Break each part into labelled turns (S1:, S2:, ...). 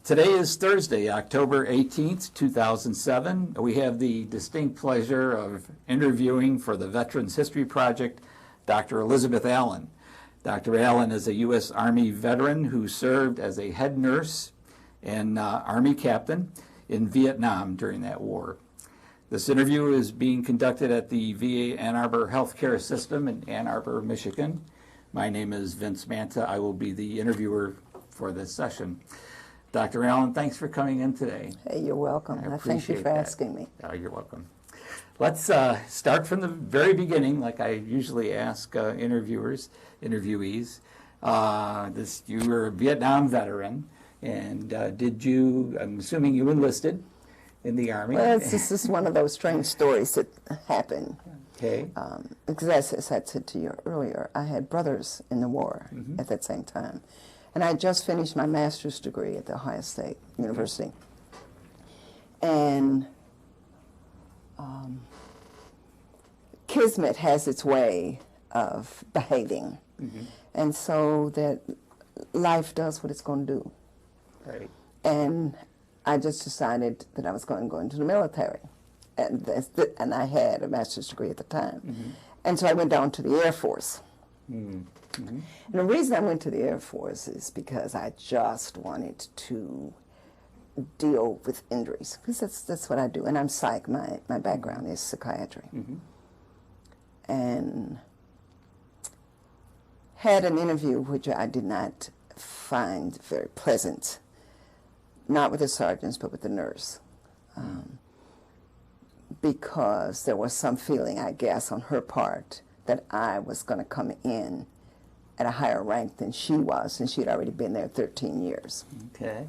S1: Today is Thursday, October 18th, 2007. We have the distinct pleasure of interviewing for the Veterans History Project Dr. Elizabeth Allen. Dr. Allen is a U.S. Army veteran who served as a head nurse and Army captain in Vietnam during that war. This interview is being conducted at the VA Ann Arbor Healthcare System in Ann Arbor, Michigan. My name is Vince Manta. I will be the interviewer for this session. Dr. Allen, thanks for coming in today.
S2: Hey, you're welcome. I thank you for asking me.
S1: Oh, you're welcome. Let's start from the very beginning, like I usually ask interviewees. You were a Vietnam veteran, and I'm assuming you enlisted in the Army?
S2: Well, this is one of those strange stories that happen.
S1: Okay.
S2: Because as I said to you earlier, I had brothers in the war at that same time. And I had just finished my master's degree at the Ohio State University. And Kismet has its way of behaving. And so that life does what it's going to do.
S1: Right.
S2: And I just decided that I was going to go into the military. And I had a master's degree at the time. And so I went down to the Air Force. And the reason I went to the Air Force is because I just wanted to deal with injuries, because that's what I do. And I'm psych. My background is psychiatry. And had an interview which I did not find very pleasant, not with the sergeants, but with the nurse. Because there was some feeling, I guess, on her part that I was going to come in at a higher rank than she was, and she had already been there 13 years.
S1: Okay.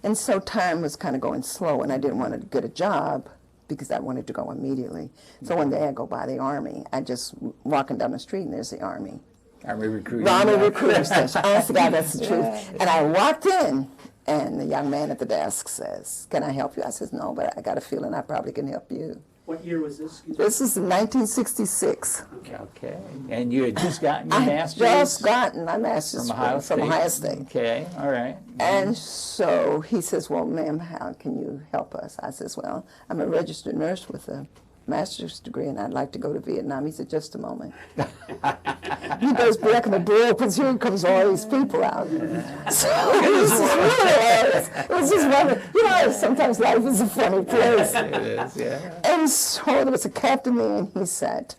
S2: And so time was kind of going slow, and I didn't want to get a job because I wanted to go immediately. So one day I go by the Army. I just walking down the street, and there's the Army.
S1: Army recruiting.
S2: Army recruiter station. Honest to God, that's the truth. And I walked in, and the young man at the desk says, "Can I help you?" I says, "No, but I got a feeling I probably can help you."
S3: What year was this?
S2: This is 1966.
S1: Okay. And you had just gotten your master's?
S2: I just gotten my master's from Ohio State.
S1: Okay, all right.
S2: And so he says, "Well, ma'am, how can you help us?" I says, "Well, I'm a registered nurse with a master's degree, and I'd like to go to Vietnam." He said, "Just a moment." He goes back, and the door opens, here comes all these people out. So it was just really, it was just wonderful. Sometimes life is a funny place.
S1: It is, yeah.
S2: And so there was a captain there, and he said,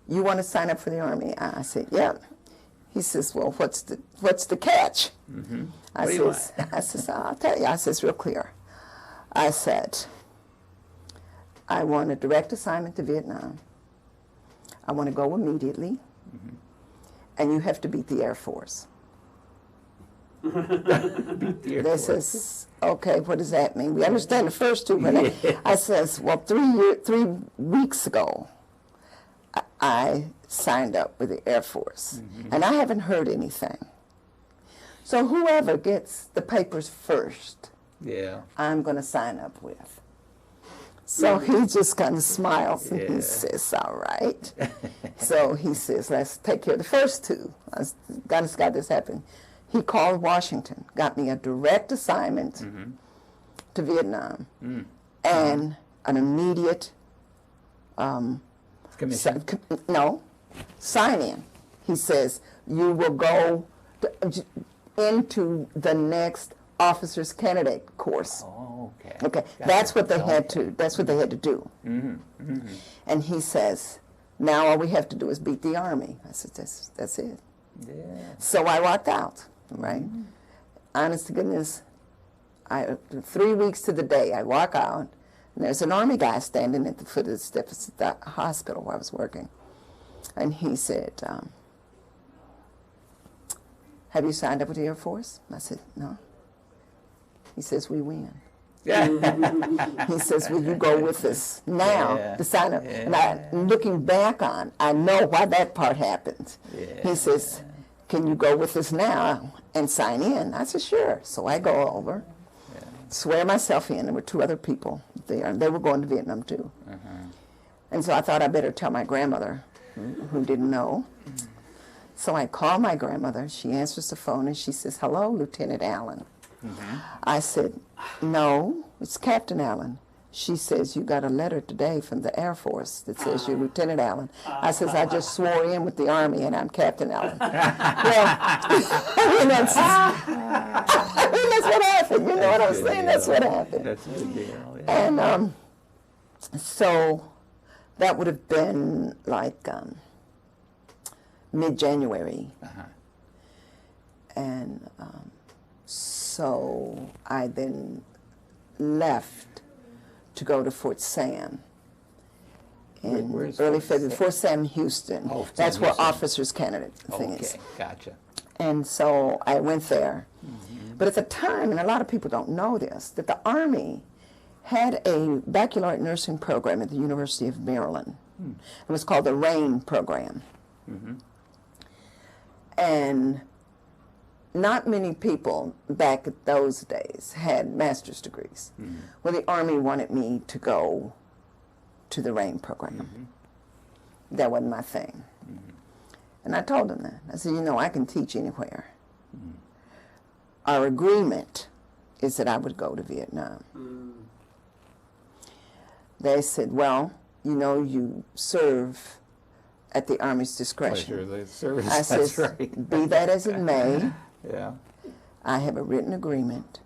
S2: "You want to sign up for the Army?" I said, "Yeah." He says, "Well, what's the catch?" I says, "I'll tell you." I says, real clear. I said, "I want a direct assignment to Vietnam. I want to go immediately, and you have to beat the Air Force."
S1: Beat the Air
S2: They
S1: Force.
S2: says, "Okay, what does that mean? We understand the first two, but I says, well, 3 weeks ago, I signed up with the Air Force, and I haven't heard anything. So whoever gets the papers first, I'm going to sign up with." So he just kind of smiles, and he says, "All right." So he says, "Let's take care of the first two." Got this happen. He called Washington, got me a direct assignment to Vietnam, and an immediate sign in. He says, "You will go into the next officer's candidate course."
S1: Oh, okay.
S2: Okay,
S1: Gotcha.
S2: that's what they had to. That's what they had to do. And he says, "Now all we have to do is beat the Army." I said, "That's it."
S1: Yeah.
S2: So I walked out. Right. Honest to goodness, 3 weeks to the day, I walk out, and there's an Army guy standing at the foot of the steps at the hospital where I was working, and he said, "Have you signed up with the Air Force?" I said, "No." He says, "We win." He says, "Will you go with us now to sign up?" And looking back on, I know why that part happened. He says, "Can you go with us now and sign in?" I said, "Sure." So I go over, swear myself in. There were 2 other people there. They were going to Vietnam too. And so I thought I better tell my grandmother, who didn't know. So I call my grandmother. She answers the phone and she says, "Hello, Lieutenant Allen." I said, "No, it's Captain Allen." She says, "You got a letter today from the Air Force that says you're Lieutenant Allen." I says, "I just swore in with the Army and I'm Captain Allen." Well, that's what happened. You know what I'm saying? That's what happened.
S1: That's a good deal. Yeah.
S2: And so that would have been like mid-January. And so I then left to go to Fort Sam in
S1: Where's
S2: early
S1: Fort
S2: February.
S1: Sam?
S2: Fort Sam, Houston.
S1: Oh,
S2: That's
S1: Sam
S2: where
S1: Houston.
S2: officers candidate thing is.
S1: Okay, gotcha.
S2: And so I went there. But at the time, and a lot of people don't know this, that the Army had a baccalaureate nursing program at the University of Maryland. It was called the RAIN program. And not many people back at those days had master's degrees. Well, the Army wanted me to go to the RAIN program. That wasn't my thing. And I told them that. I said, "You know, I can teach anywhere. Our agreement is that I would go to Vietnam." They said, "Well, you know, you serve at the Army's discretion."
S1: Pleasure of the service.
S2: I
S1: That's
S2: said,
S1: right.
S2: "Be that as it may,
S1: Yeah.
S2: I have a written agreement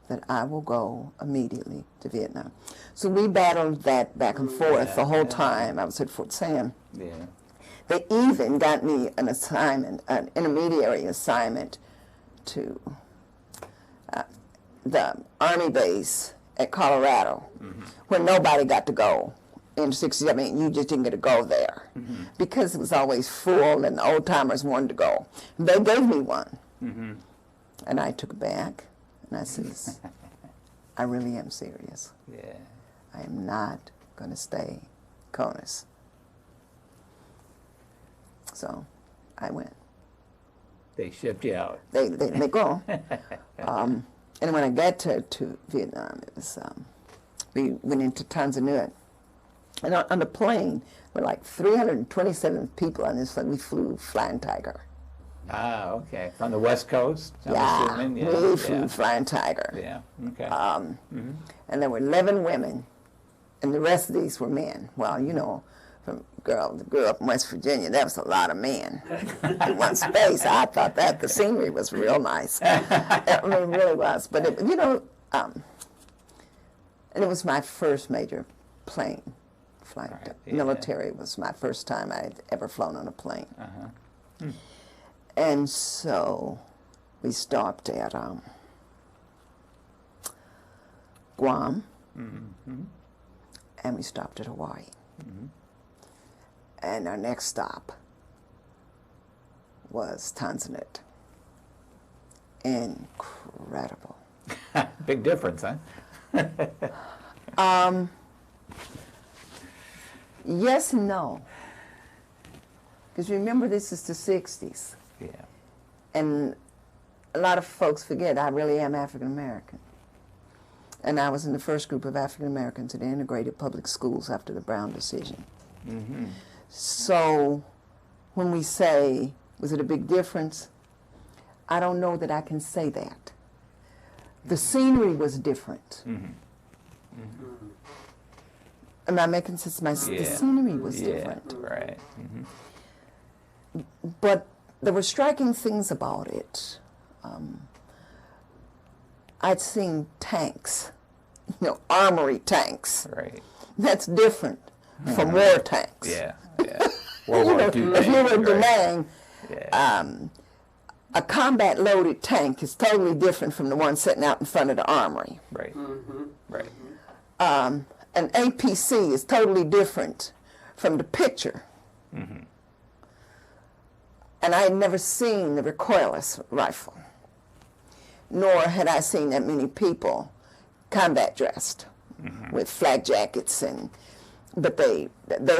S2: that I will go immediately to Vietnam." So we battled that back and forth the whole time I was at Fort Sam.
S1: Yeah.
S2: They even got me an assignment, an intermediary assignment to the Army base at Colorado, where nobody got to go. In 67, you just didn't get to go there because it was always full and the old timers wanted to go. They gave me one. And I took it back and I says, "I really am serious.
S1: Yeah.
S2: I am not going to stay CONUS." So I went.
S1: They shipped you out.
S2: They go. And when I got to Vietnam, it was we went into Tanzania, and on the plane were like 327 people on this. We flew Flying Tiger.
S1: Ah, okay. From the West Coast, I'm
S2: Yeah,
S1: assuming.
S2: we flew Flying Tiger.
S1: Yeah. Okay.
S2: And there were 11 women, and the rest of these were men. Well, you know, from girl that grew up in West Virginia, that was a lot of men in one space. I thought that the scenery was real nice. I mean, it really was. But, it, you know, and it was my first major plane flight.
S1: Right, yeah.
S2: Military was my first time I'd ever flown on a plane. And so we stopped at Guam, and we stopped at Hawaii. And our next stop was Tanzania. Incredible.
S1: Big difference, huh?
S2: Yes and no. Because remember, this is the 60s.
S1: Yeah.
S2: And a lot of folks forget I really am African American. And I was in the first group of African Americans at integrated public schools after the Brown decision. So when we say, was it a big difference? I don't know that I can say that. The scenery was different. Am I making sense? The scenery was different.
S1: Right.
S2: But there were striking things about it. I'd seen tanks, you know, armory tanks.
S1: Right.
S2: That's different from war tanks.
S1: Yeah. Yeah. World
S2: You
S1: War
S2: know,
S1: II
S2: if you were
S1: tank, right.
S2: denying
S1: Yeah.
S2: a combat-loaded tank is totally different from the one sitting out in front of the armory.
S1: Right. Right.
S2: An APC is totally different from the picture. And I had never seen the recoilless rifle, nor had I seen that many people combat dressed with flak jackets, but they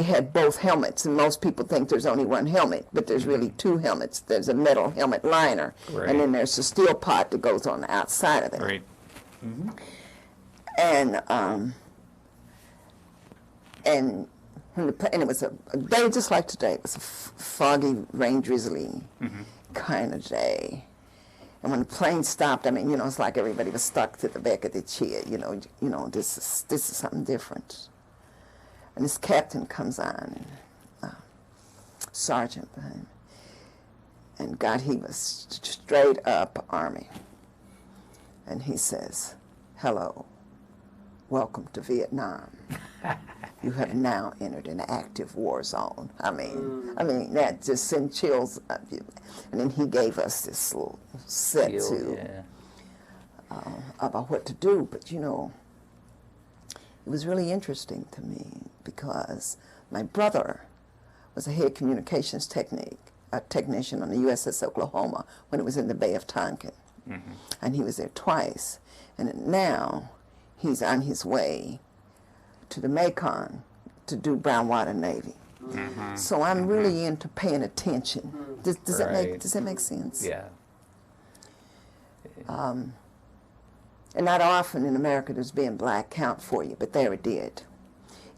S2: had both helmets, and most people think there's only one helmet, but there's really two helmets. There's a metal helmet liner,
S1: Right.
S2: and then there's a steel pot that goes on the outside of it.
S1: Right.
S2: And And it was a day just like today. It was a foggy, rain drizzly kind of day. And when the plane stopped, I mean, you know, it's like everybody was stuck to the back of their chair. You know, this is something different. And this captain comes on, and sergeant behind him, and God, he was straight up Army. And he says, "Hello, welcome to Vietnam. You have now entered an active war zone." I mean, that just sent chills up you. And then he gave us this little set about what to do. But, you know, it was really interesting to me because my brother was a head communications technician on the USS Oklahoma when it was in the Bay of Tonkin. And he was there twice. And now he's on his way to the Mekong to do brown water Navy. So I'm really into paying attention. Does that make sense?
S1: Yeah.
S2: And not often in America does being black count for you, but there it did.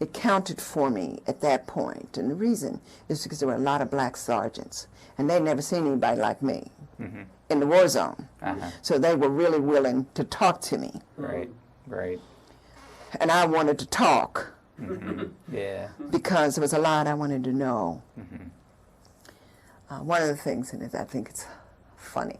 S2: It counted for me at that point, and the reason is because there were a lot of black sergeants, and they'd never seen anybody like me in the war zone. So they were really willing to talk to me.
S1: Right.
S2: And I wanted to talk.
S1: Yeah.
S2: Because there was a lot I wanted to know. One of the things in it, I think it's funny.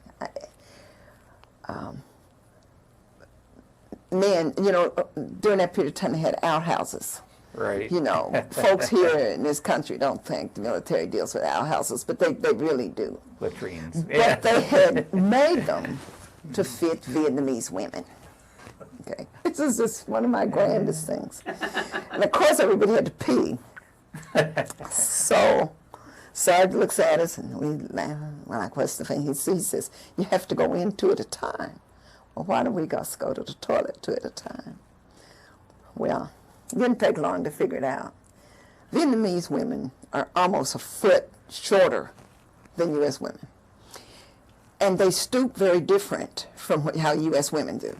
S2: Men, you know, during that period of time, they had outhouses.
S1: Right.
S2: You know, folks here in this country don't think the military deals with outhouses, but they really do.
S1: Latrines.
S2: But they had made them to fit Vietnamese women. Okay, this is just one of my grandest things. And of course, everybody had to pee. So, Sergeant looks at us and we laugh. We're like, what's the thing? He says, you have to go in two at a time. Well, why don't we just go to the toilet two at a time? Well, it didn't take long to figure it out. Vietnamese women are almost a foot shorter than U.S. women. And they stoop very different from how U.S. women do.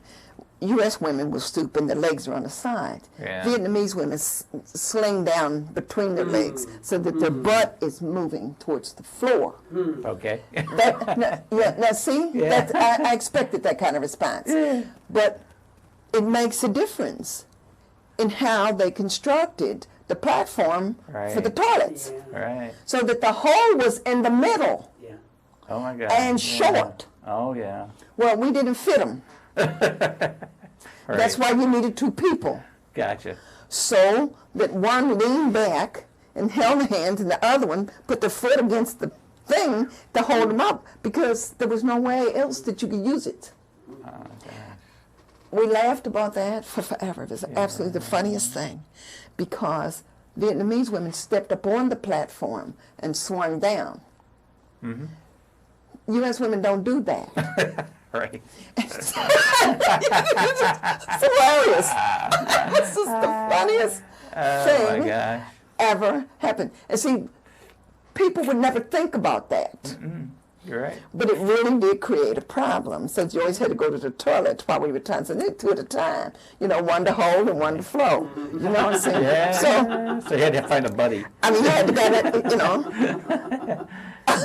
S2: U.S. women will stoop and their legs are on the side.
S1: Yeah.
S2: Vietnamese women sling down between their legs so that their butt is moving towards the floor.
S1: Okay.
S2: Now see, I expected that kind of response. But it makes a difference in how they constructed the platform for the toilets.
S1: Right.
S2: So that the hole was in the middle.
S1: Oh my God.
S2: And short.
S1: Oh yeah.
S2: Well, we didn't fit them. That's why you needed two people.
S1: Gotcha.
S2: So that one leaned back and held the hand, and the other one put the foot against the thing to hold them up, because there was no way else that you could use it.
S1: Oh, gosh.
S2: We laughed about that for forever. It was absolutely the funniest thing, because Vietnamese women stepped up on the platform and swung down. U.S. women don't do that.
S1: Right.
S2: It's hilarious. This is the funniest thing ever happened. And see, people would never think about that.
S1: You're right.
S2: But it really did create a problem, since you always had to go to the toilet while we were trying to two at a time. You know, one to hold and one to flow. You know what I'm saying?
S1: Yeah. So you had to find a buddy.
S2: I mean, you had to get it, you know.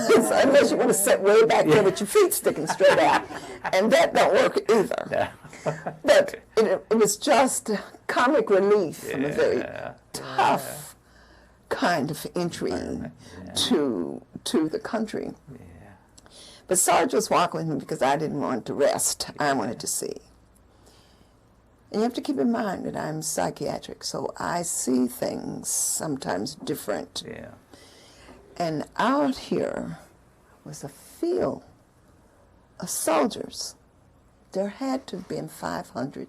S2: So unless you want to sit way back there with your feet sticking straight out. And that don't work either.
S1: Yeah.
S2: But it was just comic relief from a very tough kind of entry to the country. But Sarge was walking with me because I didn't want to rest. I wanted to see. And you have to keep in mind that I'm psychiatric, so I see things sometimes different.
S1: Yeah.
S2: And out here was a field of soldiers. There had to have been 500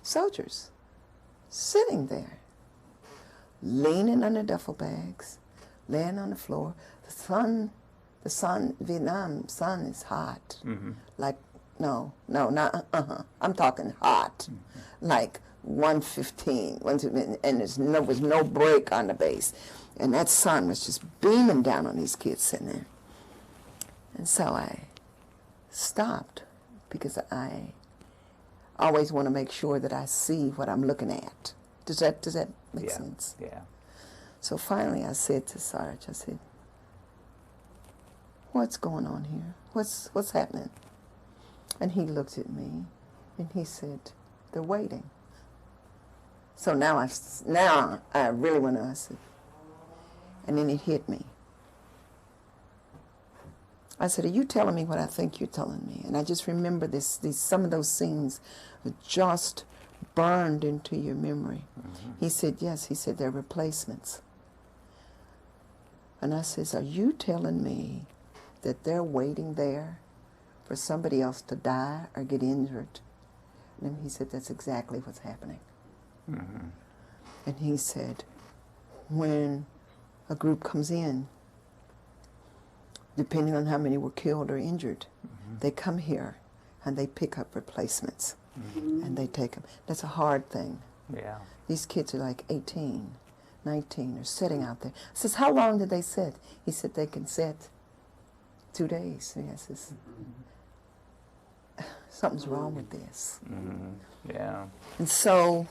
S2: soldiers sitting there, leaning on their duffel bags, laying on the floor. The sun, Vietnam sun is hot. Like, no, not, I'm talking hot. Like 115, and there was no break on the base. And that sun was just beaming down on these kids sitting there. And so I stopped, because I always want to make sure that I see what I'm looking at. Does that make sense?
S1: Yeah.
S2: So finally I said to Sarge, I said, what's going on here? What's happening? And he looked at me and he said, they're waiting. So now I really went to, I said, and then it hit me. I said, are you telling me what I think you're telling me? And I just remember some of those scenes just burned into your memory. Mm-hmm. He said, yes. He said, they're replacements. And I says, are you telling me that they're waiting there for somebody else to die or get injured? And he said, that's exactly what's happening. Mm-hmm. And he said, when a group comes in, depending on how many were killed or injured, mm-hmm. they come here and they pick up replacements, mm-hmm. and they take them. That's a hard thing.
S1: Yeah.
S2: These kids are like 18, 19, are sitting out there. I says, how long did they sit? He said, they can sit 2 days. And I says, something's wrong with this.
S1: Mm-hmm. Yeah.
S2: And so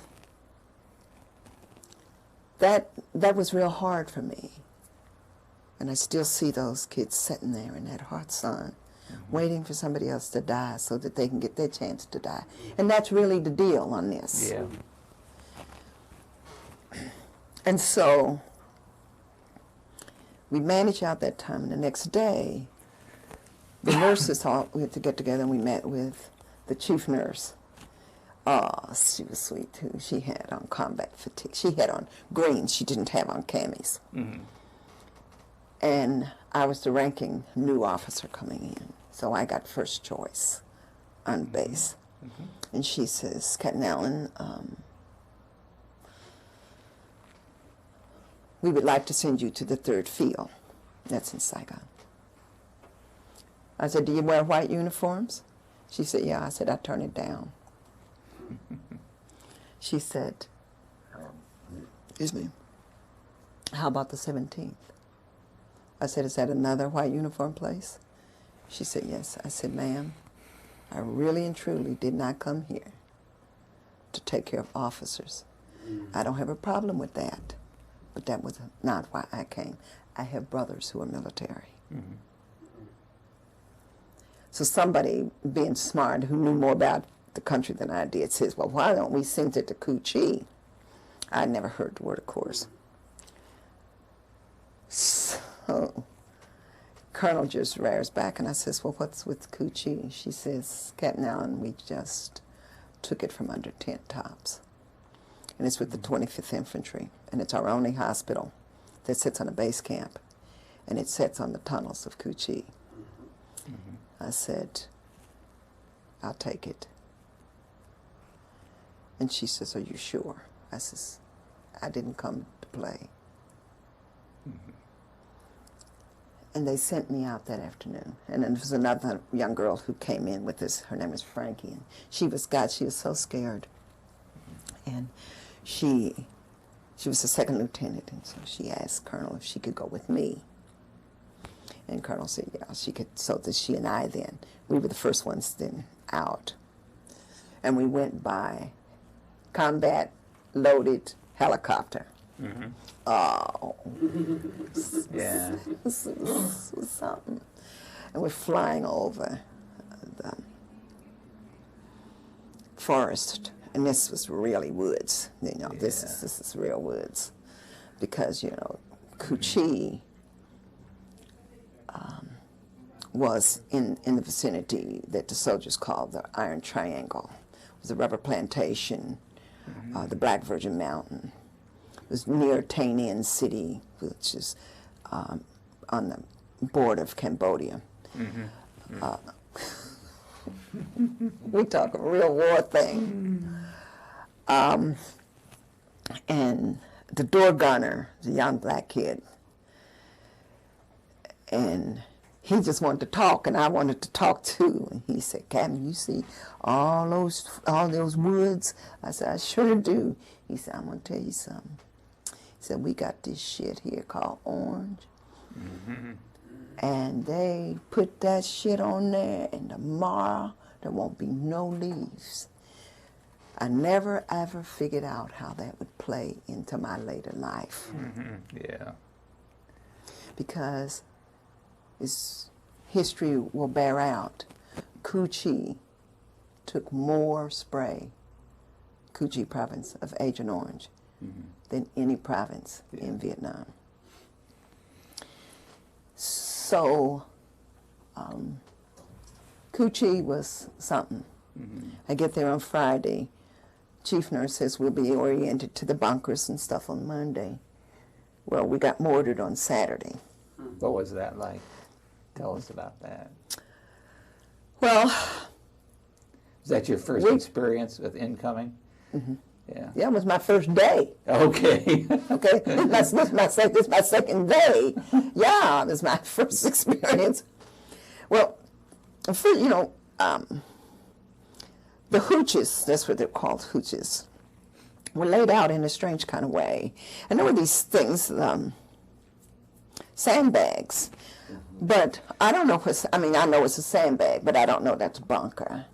S2: that was real hard for me. And I still see those kids sitting there in that hot sun, mm-hmm. waiting for somebody else to die so that they can get their chance to die. And that's really the deal on this.
S1: Yeah.
S2: And so we managed out that time, and the next day, the nurses we had to get together, and we met with the chief nurse. Oh, she was sweet too. She had on combat fatigue. She had on greens. She didn't have on camis. Mm-hmm. And I was the ranking new officer coming in, so I got first choice on base. Mm-hmm. And she says, Captain Allen, we would like to send you to the 3rd Field. That's in Saigon. I said, do you wear white uniforms? She said, yeah. I said, I turn it down. She said, excuse me, how about the 17th? I said, is that another white uniform place? She said, yes. I said, ma'am, I really and truly did not come here to take care of officers. I don't have a problem with that, but that was not why I came. I have brothers who are military. Mm-hmm. So somebody being smart who knew more about the country than I did says, well, why don't we send it to Cu Chi? I never heard the word, of course. So Colonel just rears back, and I says, well, what's with Cu Chi? She says, Captain Allen, we just took it from under tent tops. And it's with the 25th Infantry, and it's our only hospital that sits on a base camp, and it sits on the tunnels of Cu Chi. Mm-hmm. I said, I'll take it. And she says, are you sure? I says, I didn't come to play. Mm-hmm. And they sent me out that afternoon. And then there was another young girl who came in with us. Her name was Frankie. And she was so scared. And she was a second lieutenant. And so she asked Colonel if she could go with me. And Colonel said, yeah, she could. So that she and I then, we were the first ones then out. And we went by combat loaded helicopter. Mm-hmm. Oh,
S1: yeah.
S2: This was something. And we're flying over the forest, and this was really woods. You know, this is real woods, because Cu Chi was in the vicinity that the soldiers called the Iron Triangle. It was a rubber plantation, mm-hmm. The Black Virgin Mountain. It was near Tay Ninh City, which is on the border of Cambodia. Mm-hmm. We talk a real war thing. And the door gunner, the young black kid, and he just wanted to talk, and I wanted to talk too. And he said, Captain, you see all those woods? I said, I sure do. He said, I'm going to tell you something. He said, we got this shit here called orange. Mm-hmm. And they put that shit on there, and tomorrow there won't be no leaves. I never ever figured out how that would play into my later life.
S1: Yeah.
S2: Because history will bear out. Cu Chi took more spray, Cu Chi province of Agent Orange, than any province in Vietnam. So, Cu Chi was something. I get there on Friday. Chief nurse says we'll be oriented to the bunkers and stuff on Monday. Well, we got mortared on Saturday.
S1: What was that like? Tell us about that.
S2: Well,
S1: Was that your first experience with incoming? Yeah.
S2: yeah, it was my first day.
S1: Okay.
S2: Okay, this is my second day. Yeah, it was my first experience. Well, the hooches, that's what they're called, hooches, were laid out in a strange kind of way. And there were these things, sandbags. But I don't know I know it's a sandbag, but I don't know that's a bunker.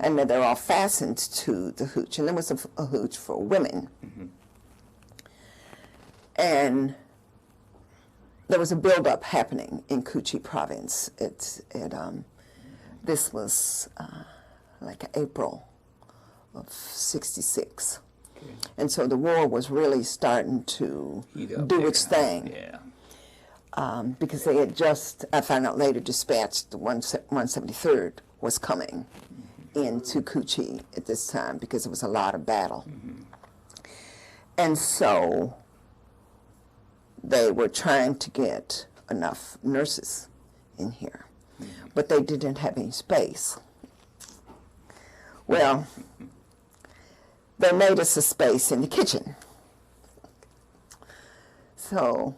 S2: And they're all fastened to the hooch. And there was a hooch for women. And there was a buildup happening in Cu Chi province. This was like April of '66. Okay. And so the war was really starting to do its thing.
S1: Yeah.
S2: Because they had just, I found out later, dispatched the 173rd was coming into Cu Chi at this time because it was a lot of battle. And so they were trying to get enough nurses in here, but they didn't have any space. Well, they made us a space in the kitchen. So,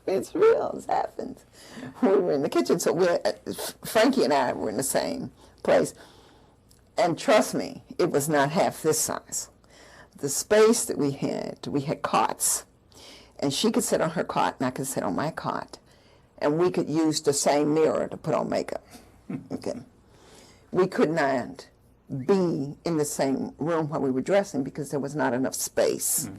S2: it's real, it's happened. We were in the kitchen, so Frankie and I were in the same place. And trust me, it was not half this size. The space that we had cots. And she could sit on her cot, and I could sit on my cot. And we could use the same mirror to put on makeup. Okay. We could not be in the same room while we were dressing because there was not enough space.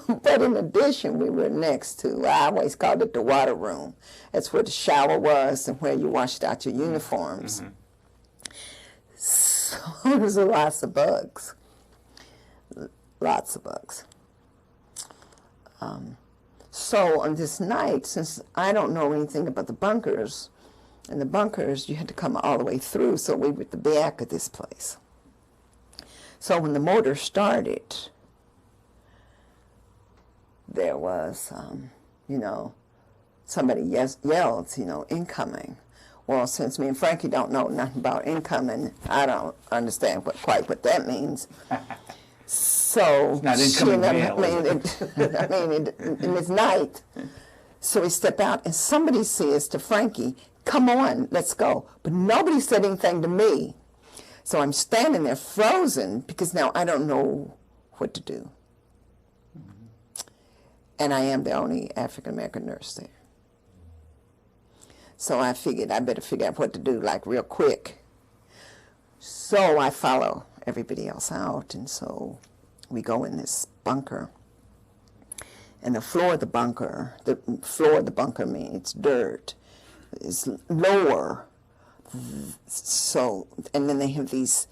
S2: But in addition, we were next to, I always called it the water room. That's where the shower was and where you washed out your uniforms. So there was lots of bugs. Lots of bugs. So on this night, since I don't know anything about the bunkers, and the bunkers, you had to come all the way through, so we were at the back of this place. So when the motor started, there was, somebody yelled, incoming. Well, since me and Frankie don't know nothing about incoming, I don't understand quite what that means. So,
S1: it's not incoming mail.
S2: And it's night. So we step out, and somebody says to Frankie, "Come on, let's go." But nobody said anything to me. So I'm standing there frozen because now I don't know what to do. And I am the only African-American nurse there. So I figured I better figure out what to do, like, real quick. So I follow everybody else out, and so we go in this bunker. And the floor of the bunker means dirt, is lower. So, and then they have these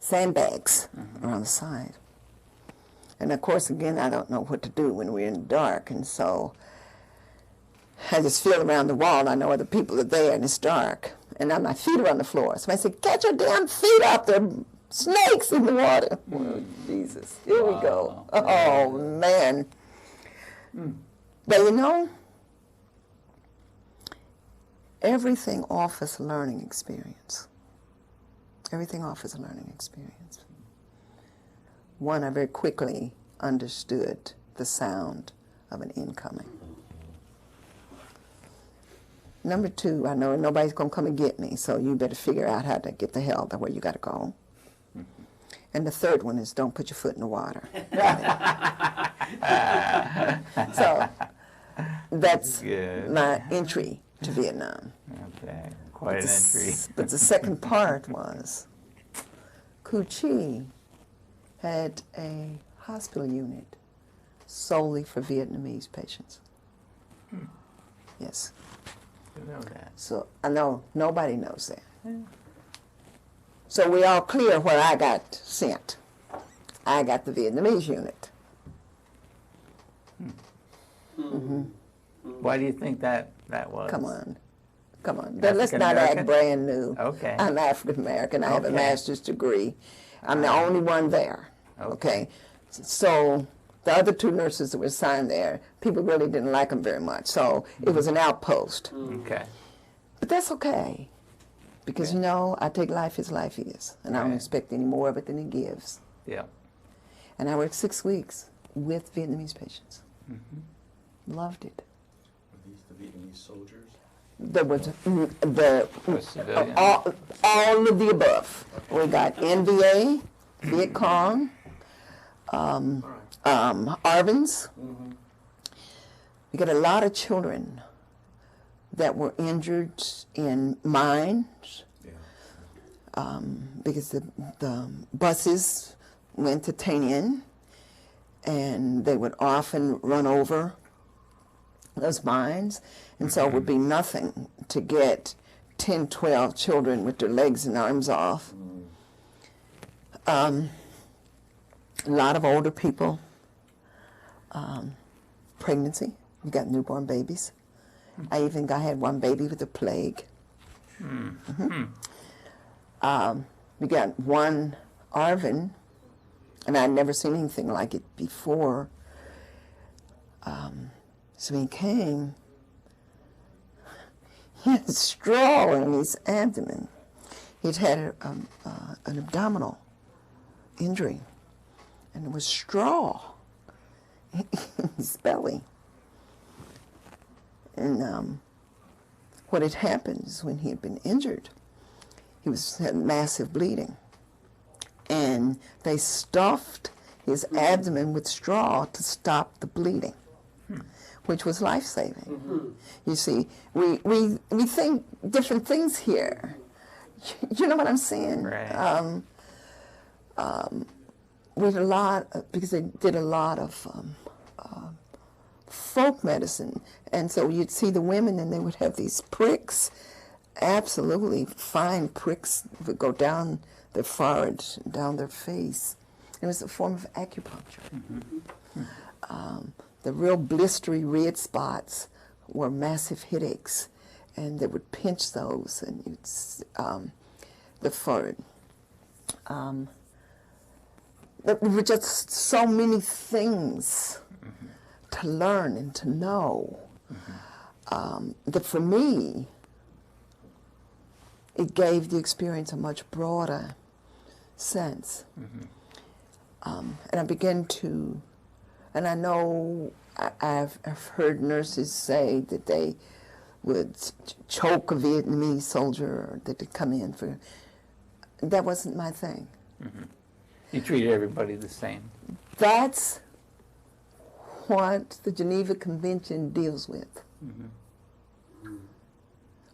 S2: sandbags around the side. And of course, again, I don't know what to do when we're in the dark, and so I just feel around the wall. I know other people are there, and it's dark. And now my feet are on the floor. So I say, "Get your damn feet up! There are snakes in the water." Oh, Jesus, here we go. Oh, man. But everything offers a learning experience. Everything offers a learning experience. One, I very quickly understood the sound of an incoming. Number two, I know nobody's going to come and get me, so you better figure out how to get the hell to where you got to go. And the third one is don't put your foot in the water. So that's my entry to Vietnam.
S1: Okay. Quite an entry.
S2: But the second part was Cu Chi had a hospital unit solely for Vietnamese patients. Yes.
S1: You know that.
S2: So I know nobody knows that. So we all clear where I got sent. I got the Vietnamese unit.
S1: Why do you think that was?
S2: Come on. Let's not act brand new.
S1: Okay.
S2: I'm African American. I have a
S1: Okay.
S2: master's degree. I'm the only one there. Okay. So the other two nurses that were assigned there, people really didn't like them very much. So it was an outpost.
S1: Okay.
S2: But that's okay. Because, you know, I take life as life is. And I don't
S1: Right.
S2: expect any more of it than it gives.
S1: Yeah.
S2: And I worked 6 weeks with Vietnamese patients. Loved it.
S3: Were these the Vietnamese soldiers?
S2: There was
S1: Was civilian?
S2: all of the above. We got NVA, Viet Cong, ARVNs. We got a lot of children that were injured in mines
S3: Yeah.
S2: because the buses went to Tay Ninh, and they would often run over those mines, and so it would be nothing to get 10, 12 children with their legs and arms off. A lot of older people, pregnancy, you got newborn babies. I had one baby with the plague. We got one ARVN, and I'd never seen anything like it before. So he came, he had straw in his abdomen. He'd had an abdominal injury, and there was straw in his belly. And what had happened is when he had been injured, he had massive bleeding. And they stuffed his abdomen with straw to stop the bleeding, which was life-saving. You see, we think different things here. You know what I'm saying?
S1: Right.
S2: We did a lot, because they did a lot of folk medicine. And so you'd see the women and they would have these pricks, absolutely fine pricks that go down their forehead, down their face. It was a form of acupuncture. The real blistery red spots were massive headaches, and they would pinch those, and the forehead. There were just so many things to learn and to know that for me, it gave the experience a much broader sense. And I began to, and I know I've heard nurses say that they would choke a Vietnamese soldier, or that they'd come in for, that wasn't my thing.
S1: You treated everybody the same.
S2: That's what the Geneva Convention deals with.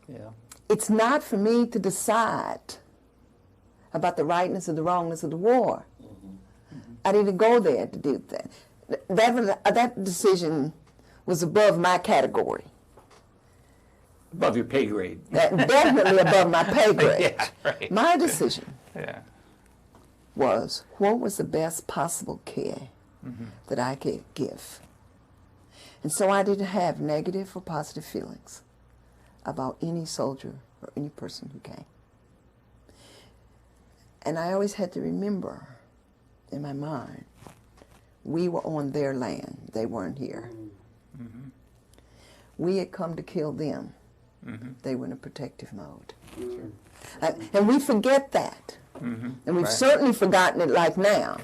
S1: Yeah.
S2: It's not for me to decide about the rightness or the wrongness of the war. I didn't go there to do that. That decision was above my category.
S1: Above your pay grade.
S2: Definitely above my pay grade.
S1: Yeah, right.
S2: My decision
S1: Yeah.
S2: was, what was the best possible care that I could give? And so I didn't have negative or positive feelings about any soldier or any person who came. And I always had to remember in my mind, we were on their land. They weren't here. We had come to kill them. They were in a protective mode. And we forget that. And we've
S1: Right.
S2: certainly forgotten it like now.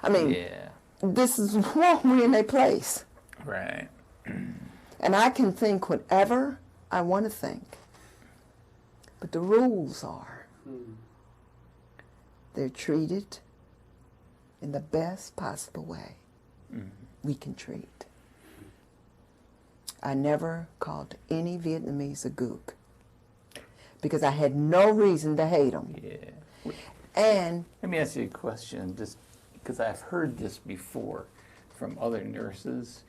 S2: I mean,
S1: Yeah.
S2: this is what we're in their place.
S1: Right.
S2: And I can think whatever I want to think. But the rules are they're treated in the best possible way we can treat. I never called any Vietnamese a gook, because I had no reason to hate them.
S1: Yeah.
S2: And
S1: Let me ask you a question, just because I've heard this before from other nurses.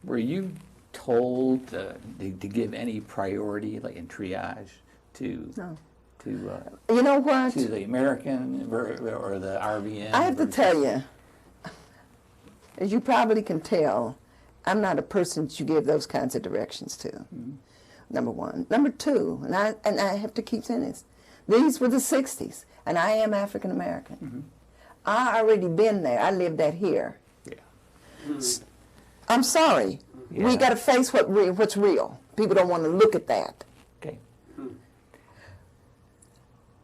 S1: Were you told to give any priority, like in triage, to
S2: No.
S1: to
S2: you know what?
S1: to the American or the RVN?
S2: I have to
S1: versus-
S2: tell you, as you probably can tell, I'm not a person that you give those kinds of directions to. Number one. Number two, and I have to keep saying this, these were the 60s, and I am African American. I already been there. I lived that here.
S1: Yeah.
S2: I'm sorry. We
S1: Yeah.
S2: got to face what's real. People don't want to look at that.
S1: Okay.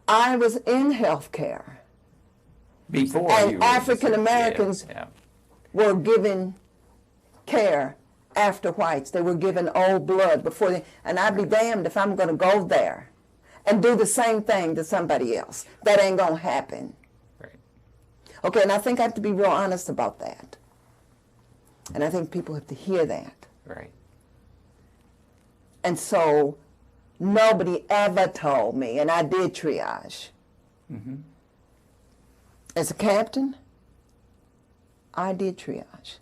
S2: I was in healthcare.
S1: Before
S2: And
S1: you were
S2: African Americans
S1: Yeah.
S2: were given care after whites. They were given old blood before they, and I'd be damned if I'm going to go there and do the same thing to somebody else. That ain't going to happen.
S1: Right.
S2: Okay, and I think I have to be real honest about that. And I think people have to hear that.
S1: Right.
S2: And so nobody ever told me, and I did triage. As a captain, I did triage.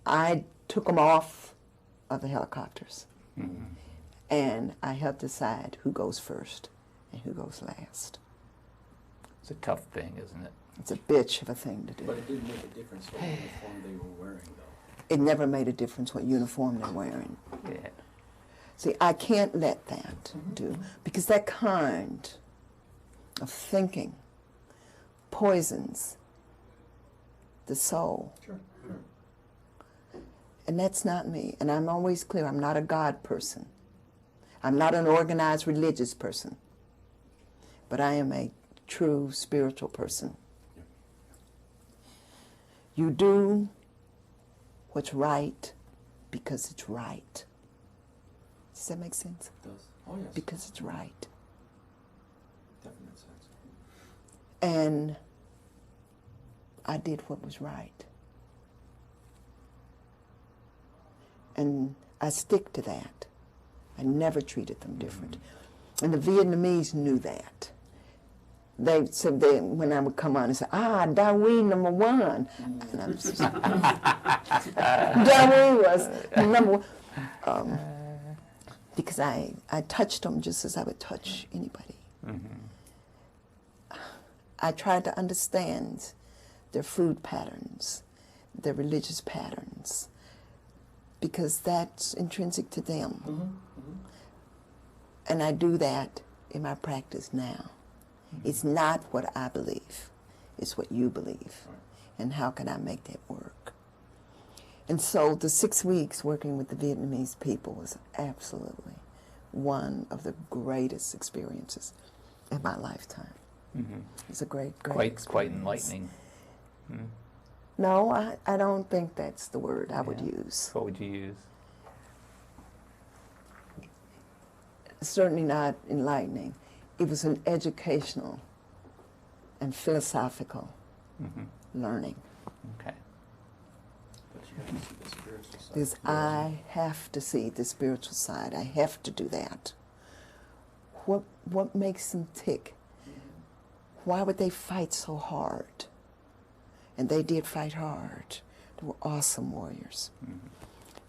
S2: I took them off of the helicopters. And I helped decide who goes first and who goes last.
S1: It's a tough thing, isn't it?
S2: It's a bitch of a thing to do.
S3: But it didn't make a difference what uniform they were wearing, though.
S2: It never made a difference what uniform they're wearing.
S1: Yeah.
S2: See, I can't let that do, because that kind of thinking poisons the soul.
S3: Sure.
S2: And that's not me. And I'm always clear, I'm not a God person. I'm not an organized religious person. But I am a true spiritual person. You do what's right because it's right. Does that make sense?
S3: It does. Oh, yes.
S2: Because it's right.
S3: Definite sense.
S2: And I did what was right. And I stick to that. I never treated them different. And the Vietnamese knew that. They said when I would come on and say, Darwin number one. And I'm just, Darwin was number one. Because I touched them just as I would touch anybody. I tried to understand their food patterns, their religious patterns, because that's intrinsic to them. And I do that in my practice now. It's not what I believe, it's what you believe. And how can I make that work? And so the 6 weeks working with the Vietnamese people was absolutely one of the greatest experiences in my lifetime. It's a great
S1: Quite
S2: experience.
S1: enlightening.
S2: No, I don't think that's the word I would
S1: Yeah.
S2: use.
S1: What would you use?
S2: Certainly not enlightening. It was an educational and philosophical learning.
S1: Okay.
S3: But you have to see the spiritual side.
S2: Because I have to see the spiritual side. I have to do that. What makes them tick? Why would they fight so hard? And they did fight hard. They were awesome warriors.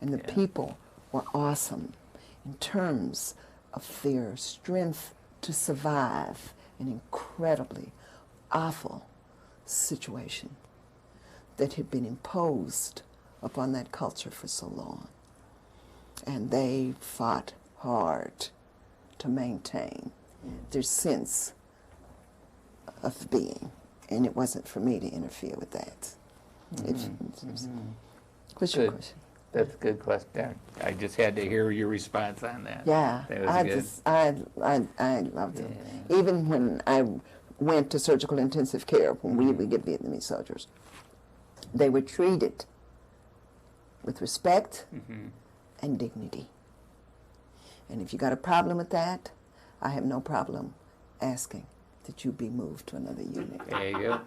S2: And the people were awesome in terms of their strength to survive an incredibly awful situation that had been imposed upon that culture for so long. And they fought hard to maintain their sense of being. And it wasn't for me to interfere with that. What's your
S1: Good.
S2: question?
S1: That's a good question. I just had to hear your response on that.
S2: Yeah,
S1: That was
S2: I
S1: good.
S2: just, I loved it. Even when I went to surgical intensive care, when we would get Vietnamese soldiers, they were treated with respect and dignity. And if you got a problem with that, I have no problem asking that you be moved to another unit.
S1: There you go.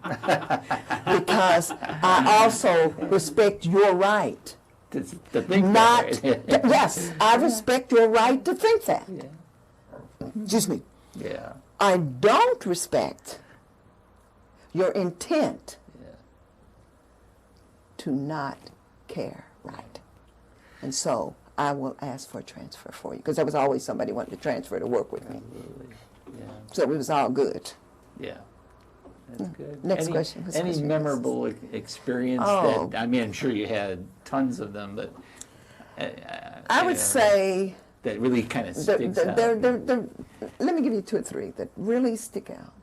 S2: Because I also respect your right.
S1: to think
S2: Not,
S1: that way.
S2: yes, I respect your right to think that. Excuse me.
S1: Yeah.
S2: I don't respect your intent
S1: Yeah.
S2: to not care right. And so I will ask for a transfer for you, because there was always somebody wanting to transfer to work with me.
S1: Absolutely. Yeah.
S2: So it was all good.
S1: Yeah. That's good.
S2: Next
S1: any,
S2: question. What's the
S1: Any
S2: question?
S1: memorable experience
S2: Oh.
S1: that, I mean, I'm sure you had tons of them, but
S2: I would say
S1: that really kind of
S2: there-
S1: sticks
S2: there-
S1: out.
S2: there- let me give you 2 or 3 that really stick out.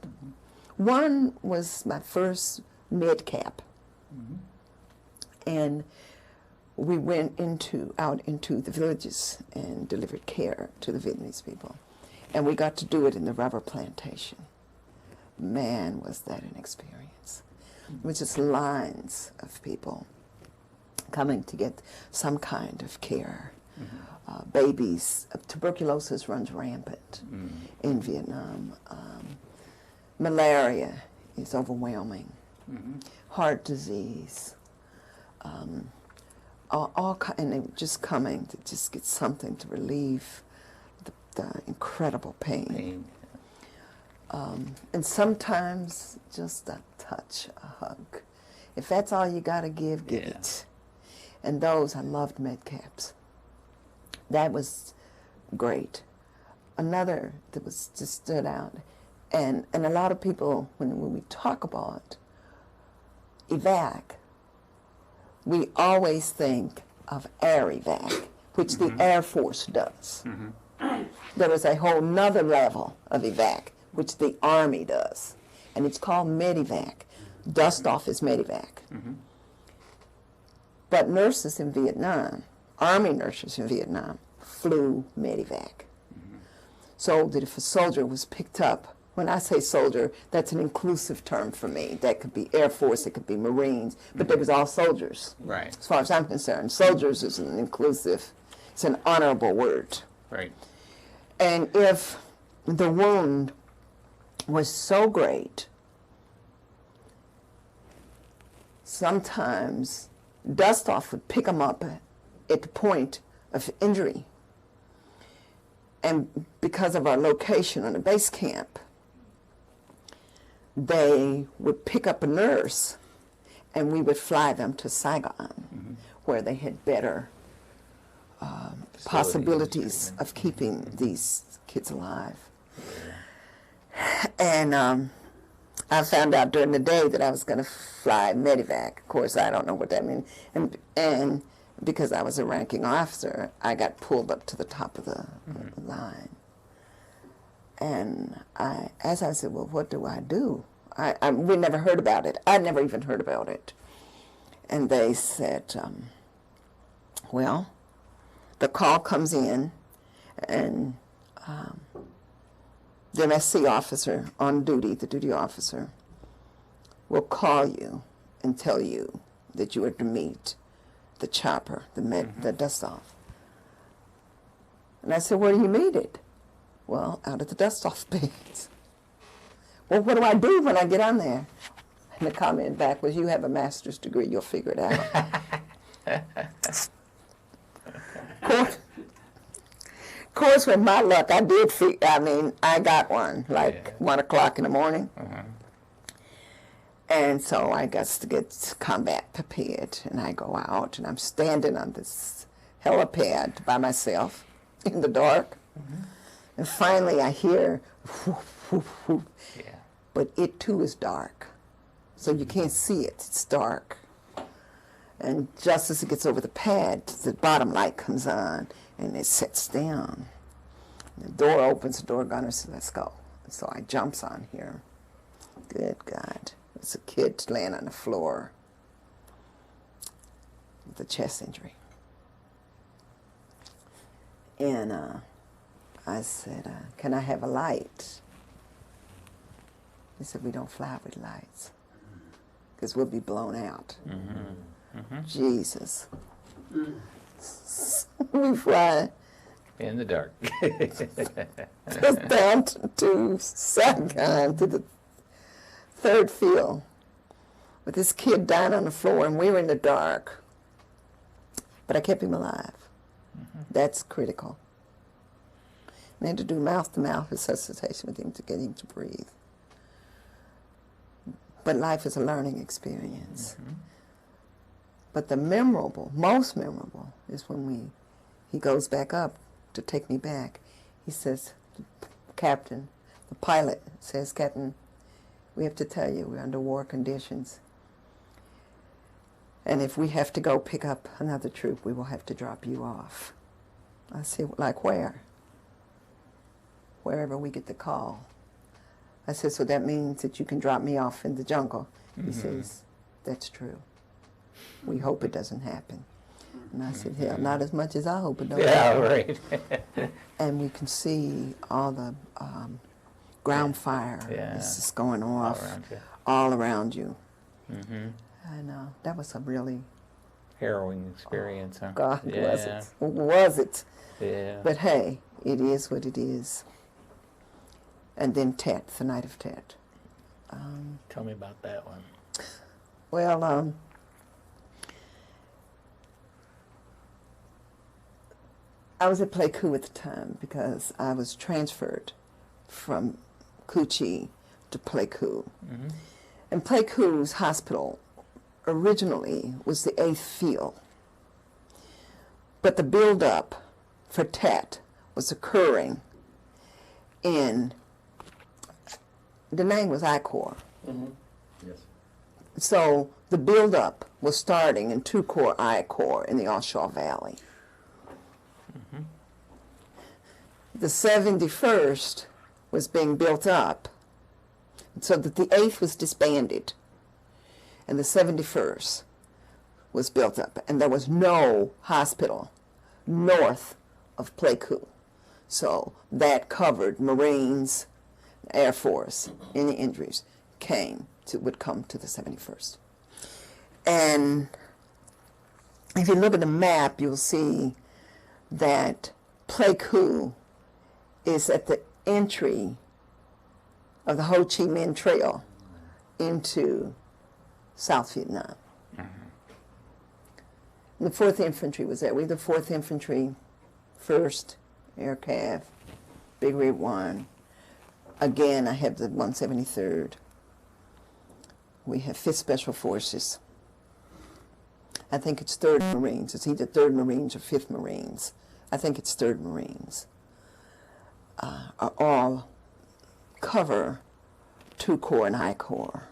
S2: One was my first med-cap. And we went out into the villages and delivered care to the Vietnamese people. And we got to do it in the rubber plantation. Man, was that an experience. It was just lines of people coming to get some kind of care. Babies, tuberculosis runs rampant in Vietnam. Malaria is overwhelming. Heart disease. And they were just coming to just get something to relieve the incredible pain.
S1: Pain.
S2: And sometimes just a touch, a hug. If that's all you got to give
S1: Yeah.
S2: it. And those, I loved med-caps. That was great. Another that was just stood out, and a lot of people, when we talk about evac, we always think of air evac, which the Air Force does. There is a whole nother level of evac, which the Army does, and it's called medevac. Dust off is medevac. But nurses in Vietnam, Army nurses in Vietnam, flew medevac. So that if a soldier was picked up, when I say soldier, that's an inclusive term for me. That could be Air Force, it could be Marines, but they was all soldiers.
S1: Right.
S2: As far as I'm concerned, soldiers is an inclusive, it's an honorable word.
S1: Right.
S2: And if the wound was so great, sometimes dust off would pick them up at the point of injury. And because of our location on the base camp, they would pick up a nurse and we would fly them to Saigon, where they had better possibilities of keeping these kids alive. And I found out during the day that I was going to fly medevac. Of course, I don't know what that means. And because I was a ranking officer, I got pulled up to the top of the line. And as I said, well, what do I do? We never heard about it. I never even heard about it. And they said, well, the call comes in, and the MSC officer on duty, the duty officer, will call you and tell you that you are to meet the chopper, the dust off. And I said, where do you meet it? Well, out at the dust off beds. Well, what do I do when I get on there? And the comment back was, you have a master's degree, you'll figure it out. Of course, with my luck, I got one, like 1 o'clock in the morning. And so I got to get combat prepared, and I go out, and I'm standing on this helipad by myself in the dark. And finally I hear, whoof, whoof, whoof. But it too is dark. So you can't see it, it's dark. And just as it gets over the pad, the bottom light comes on, and it sits down. The door opens, the door gunner says, let's go. And so I jumps on here. Good God. It's a kid laying on the floor with a chest injury. And I said, can I have a light? He said, we don't fly with lights because we'll be blown out. Jesus. We fly
S1: In the dark.
S2: just down to Saigon, to the third field, with this kid dying on the floor, and we were in the dark. But I kept him alive. That's critical. I had to do mouth-to-mouth resuscitation with him to get him to breathe. But life is a learning experience. Mm-hmm. But the most memorable, is when he goes back up to take me back. He says, Captain, the pilot says, Captain, we have to tell you we're under war conditions. And if we have to go pick up another troop, we will have to drop you off. I said, like where? Wherever we get the call. I said, so that means that you can drop me off in the jungle? Mm-hmm. He says, that's true. We hope it doesn't happen. And I said, hell, not as much as I hope it don't happen.
S1: Right.
S2: And we can see all the ground fire is just going off all around you. Mm-hmm. And that was a really
S1: harrowing experience, huh?
S2: God, was it? Was it?
S1: Yeah.
S2: But hey, it is what it is. And then Tet, the night of Tet.
S1: Tell me about that one.
S2: Well, I was at Pleiku at the time because I was transferred from Kuchi to Pleiku. Mm-hmm. And Pleiku's hospital originally was the 8th field. But the build-up for Tet was occurring in, the name was I-Corps.
S3: Mm-hmm. Yes.
S2: So the build-up was starting in 2 Corps I-Corps in the Oshaw Valley. Mm-hmm. The 71st was being built up so that the 8th was disbanded and the 71st was built up, and there was no hospital north of Pleiku. So that covered Marines, Air Force. Any injuries would come to the 71st. And if you look at the map, you'll see that Pleiku is at the entry of the Ho Chi Minh Trail into South Vietnam. Mm-hmm. The 4th Infantry was there. We had the 4th Infantry, 1st Air Cav, Big Red 1. Again, I have the 173rd. We have 5th Special Forces. I think it's 3rd Marines. It's either 3rd Marines or 5th Marines. I think it's 3rd Marines. Are all cover 2 Corps and I-Corps.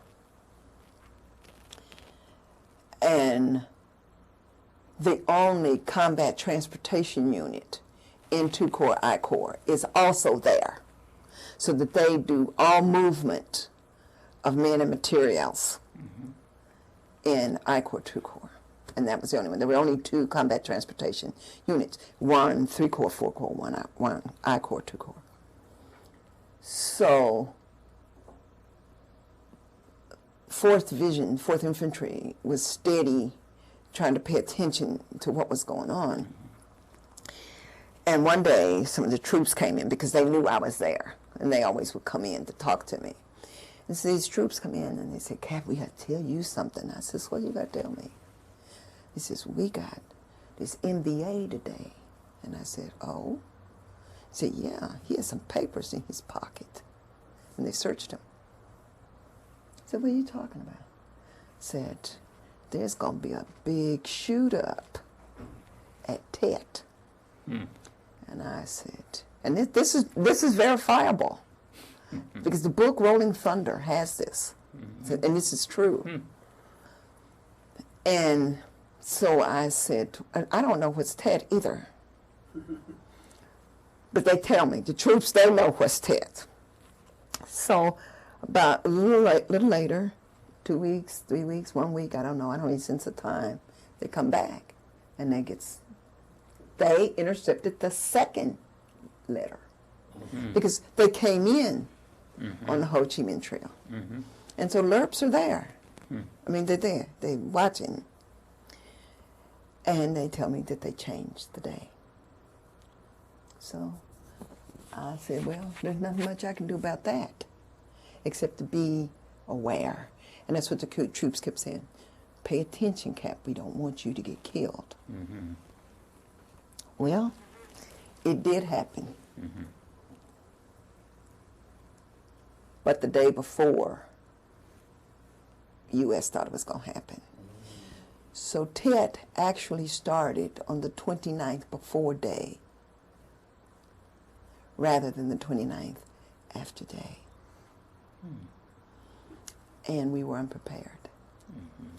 S2: And the only combat transportation unit in 2 Corps I-Corps is also there, so that they do all movement of men and materials in I-Corps 2 Corps. And that was the only one. There were only 2 combat transportation units, 1 3 Corps, 4 Corps, 1 I-Corps 2 Corps. So 4th Division, 4th Infantry was steady, trying to pay attention to what was going on. And one day, some of the troops came in because they knew I was there, and they always would come in to talk to me. And so these troops come in, and they said, Cap, we got to tell you something. I says, what you got to tell me? He says, we got this MBA today. And I said, oh? He said, yeah, he has some papers in his pocket. And they searched him. I said, what are you talking about? Said, there's going to be a big shoot-up at Tet. And I said, and this is verifiable, because the book Rolling Thunder has this, and this is true. And so I said, I don't know what's Tet either. But they tell me, the troops, they know what's Tet. So about a little later, 2 weeks, 3 weeks, 1 week, I don't know any sense of time, they come back, and they intercepted the 2nd letter. Because they came in on the Ho Chi Minh Trail. And so LERPs are there. I mean, they're there. They're watching. And they tell me that they changed the day. So I said, well, there's nothing much I can do about that except to be aware. And that's what the troops kept saying. Pay attention, Cap. We don't want you to get killed. Well, it did happen. But the day before, U.S. thought it was going to happen. So Tet actually started on the 29th before day, rather than the 29th after day. And we were unprepared.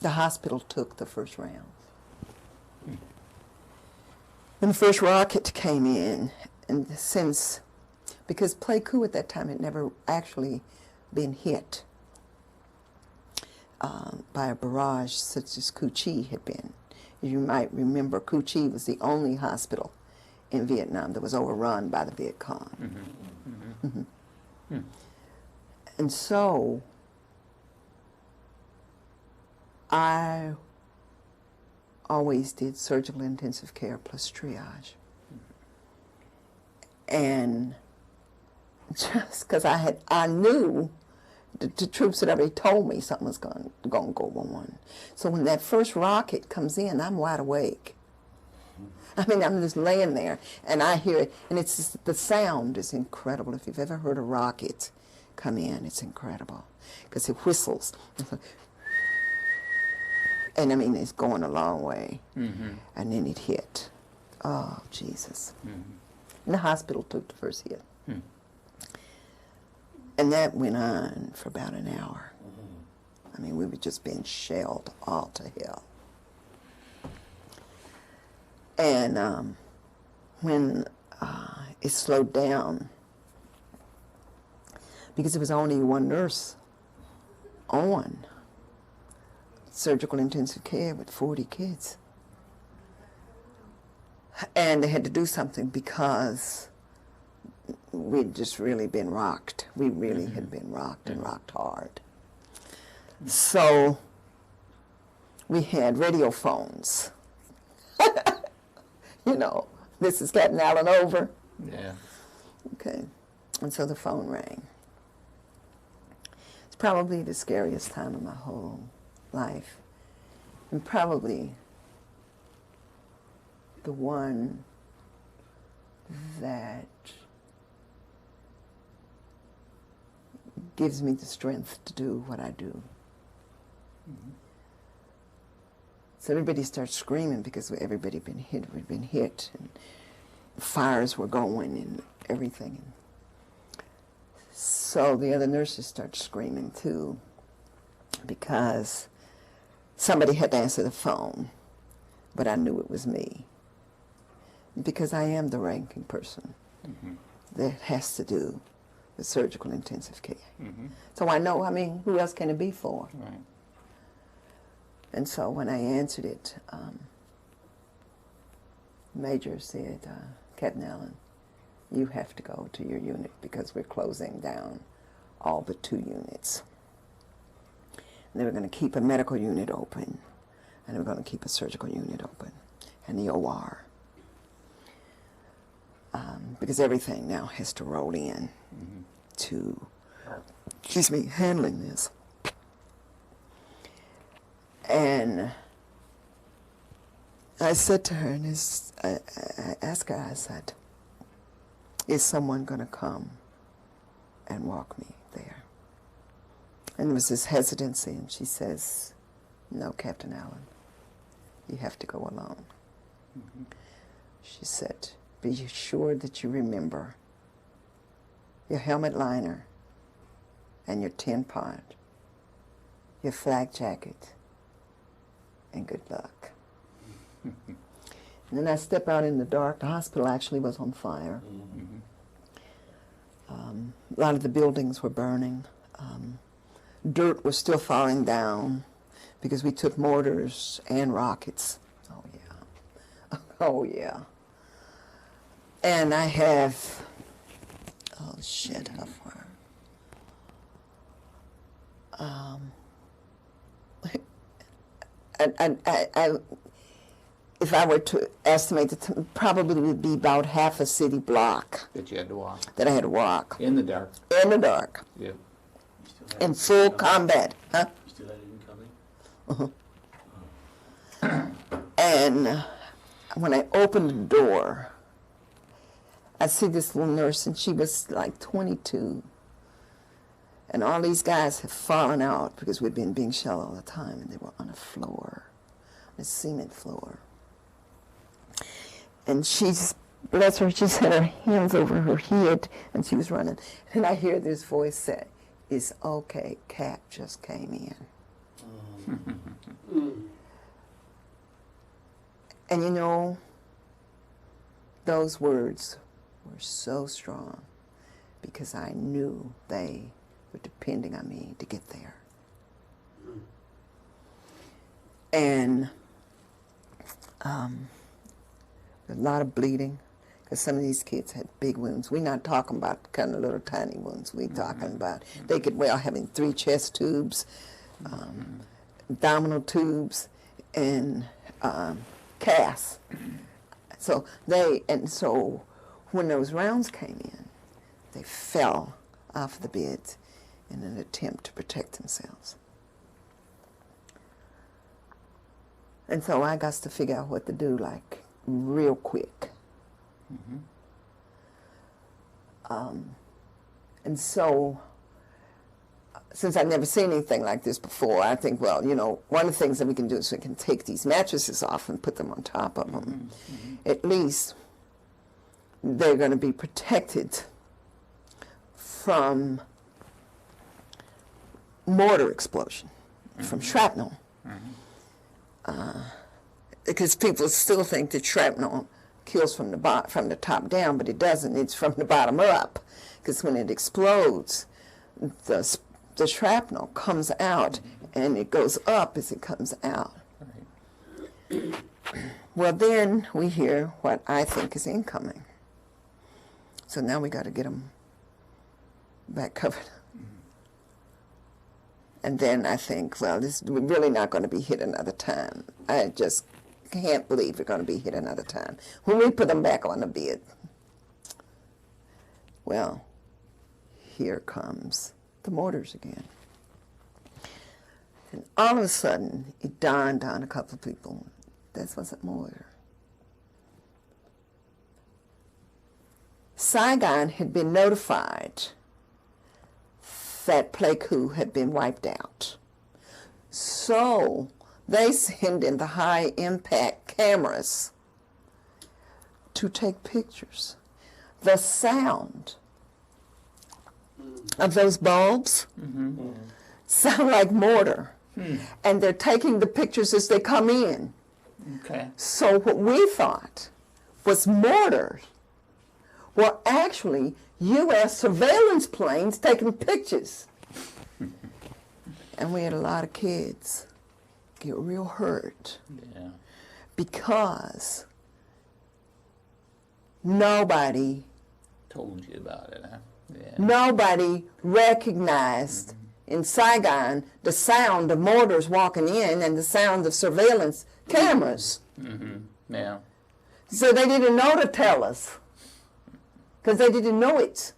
S2: The hospital took the first round. When the first rocket came in, and since, because Pleiku at that time had never actually been hit by a barrage such as Cu Chi had been. You might remember Cu Chi was the only hospital in Vietnam that was overrun by the Viet Cong. And so I always did surgical intensive care plus triage. And just because I knew the troops had already told me something was going to go on. So when that first rocket comes in, I'm wide awake. I mean, I'm just laying there, and I hear it, and it's just, the sound is incredible. If you've ever heard a rocket come in, it's incredible, because it whistles. And I mean, it's going a long way. And then it hit. Oh, Jesus. And the hospital took the first hit. And that went on for about an hour. I mean, we were just being shelled all to hell. And when it slowed down, because there was only one nurse on surgical intensive care with 40 kids. And they had to do something because we'd just really been rocked. We really had been rocked and rocked hard. So we had radio phones. You know, this is Captain Allen over.
S1: Yeah.
S2: Okay. And so the phone rang. It's probably the scariest time of my whole life. And probably the one that gives me the strength to do what I do. So everybody starts screaming because everybody been hit. We'd been hit, and fires were going and everything. So the other nurses start screaming too, because somebody had to answer the phone, but I knew it was me, because I am the ranking person that has to do with surgical intensive care. So I know, I mean, who else can it be for?
S1: Right.
S2: And so when I answered it, Major said, Captain Allen, you have to go to your unit because we're closing down all but 2 units. And they were going to keep a medical unit open, and they were going to keep a surgical unit open, and the OR. Because everything now has to roll in to, handling this. And I said to her, and I asked her, I said, is someone going to come and walk me there? And there was this hesitancy, and she says, no, Captain Allen, you have to go alone. She said, be sure that you remember your helmet liner and your tin pot, your flak jacket, and good luck. And then I step out in the dark. The hospital actually was on fire. A lot of the buildings were burning. Dirt was still falling down because we took mortars and rockets. Oh, yeah. Oh, yeah. And I have, oh, shit, how far? If I were to estimate, it probably would be about half a city block
S1: That you had to walk.
S2: that I had to walk
S1: In the dark.
S2: in the dark,
S1: Yeah.
S3: You still had
S2: in
S3: it
S2: full
S3: coming?
S2: combat. Huh?
S3: You still had it incoming?
S2: And when I opened the door, I see this little nurse, and she was like 22. And all these guys have fallen out because we'd been being shelled all the time, and they were on a floor, a cement floor. And she's, bless her, she had her hands over her head, and she was running. And I hear this voice say, "It's okay, Cap just came in." And you know, those words were so strong because I knew they were depending on me to get there. And a lot of bleeding, because some of these kids had big wounds. We're not talking about kind of little tiny wounds. We're talking about they could well having 3 chest tubes, abdominal tubes, and casts. So when those rounds came in, they fell off the beds in an attempt to protect themselves. And so I got to figure out what to do, like, real quick. And so, since I've never seen anything like this before, I think, well, you know, one of the things that we can do is we can take these mattresses off and put them on top of them. At least they're going to be protected from mortar explosion, from shrapnel. Because people still think that shrapnel kills from the top down, but it doesn't. It's from the bottom up. Because when it explodes, the shrapnel comes out, and it goes up as it comes out. Right. Well, then we hear what I think is incoming. So now we got to get them back covered. And then I think, well, we're really not going to be hit another time. I just can't believe we're going to be hit another time. When we put them back on the bed, well, here comes the mortars again. And all of a sudden, it dawned on a couple of people, this wasn't mortar. Saigon had been notified that Pleiku had been wiped out. So they send in the high-impact cameras to take pictures. The sound of those bulbs sound like mortar. And they're taking the pictures as they come in.
S1: Okay.
S2: So what we thought was mortar were actually U.S. surveillance planes taking pictures. And we had a lot of kids get real hurt.
S1: Yeah.
S2: Because nobody
S1: Told you about it, huh? Yeah.
S2: Nobody recognized in Saigon the sound of mortars walking in and the sound of surveillance cameras.
S1: Yeah.
S2: So they didn't know to tell us because they didn't know it.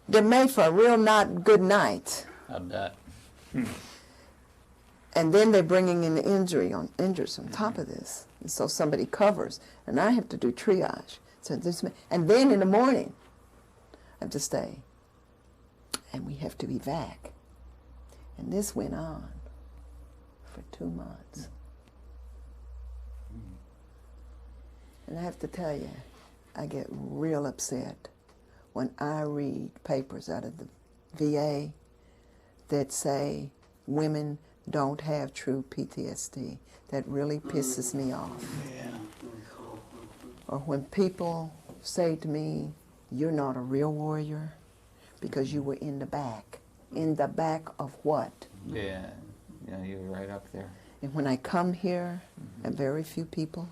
S2: They made for a real not good night.
S1: I bet.
S2: And then they're bringing in the injuries on top of this. And so somebody covers, and I have to do triage. So and then in the morning, I have to stay. And we have to evac. And this went on for 2 months. And I have to tell you, I get real upset when I read papers out of the VA that say women don't have true PTSD. That really pisses me off.
S1: Yeah.
S2: Or when people say to me, you're not a real warrior because you were in the back. In the back of what?
S1: Yeah. Yeah, you were right up there.
S2: And when I come here, and very few people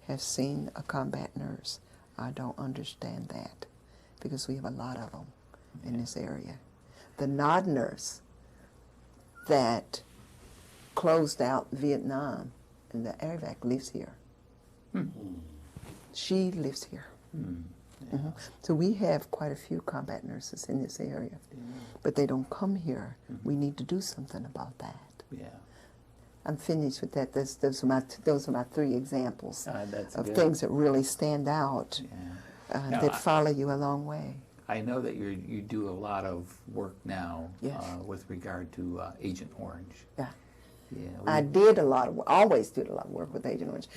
S2: have seen a combat nurse, I don't understand that because we have a lot of them in this area. The NOD nurse that closed out Vietnam and the AirVac lives here. She lives here. So we have quite a few combat nurses in this area, but they don't come here. We need to do something about that.
S1: Yeah.
S2: I'm finished with that. Those are my 3 examples
S1: That's
S2: of
S1: good.
S2: things that really stand out
S1: Yeah. No,
S2: that follow you a long way.
S1: I know that you do a lot of work now
S2: Yes.
S1: with regard to Agent Orange.
S2: Yeah.
S1: Yeah,
S2: I did a lot of, always did a lot of work with Agent Orange.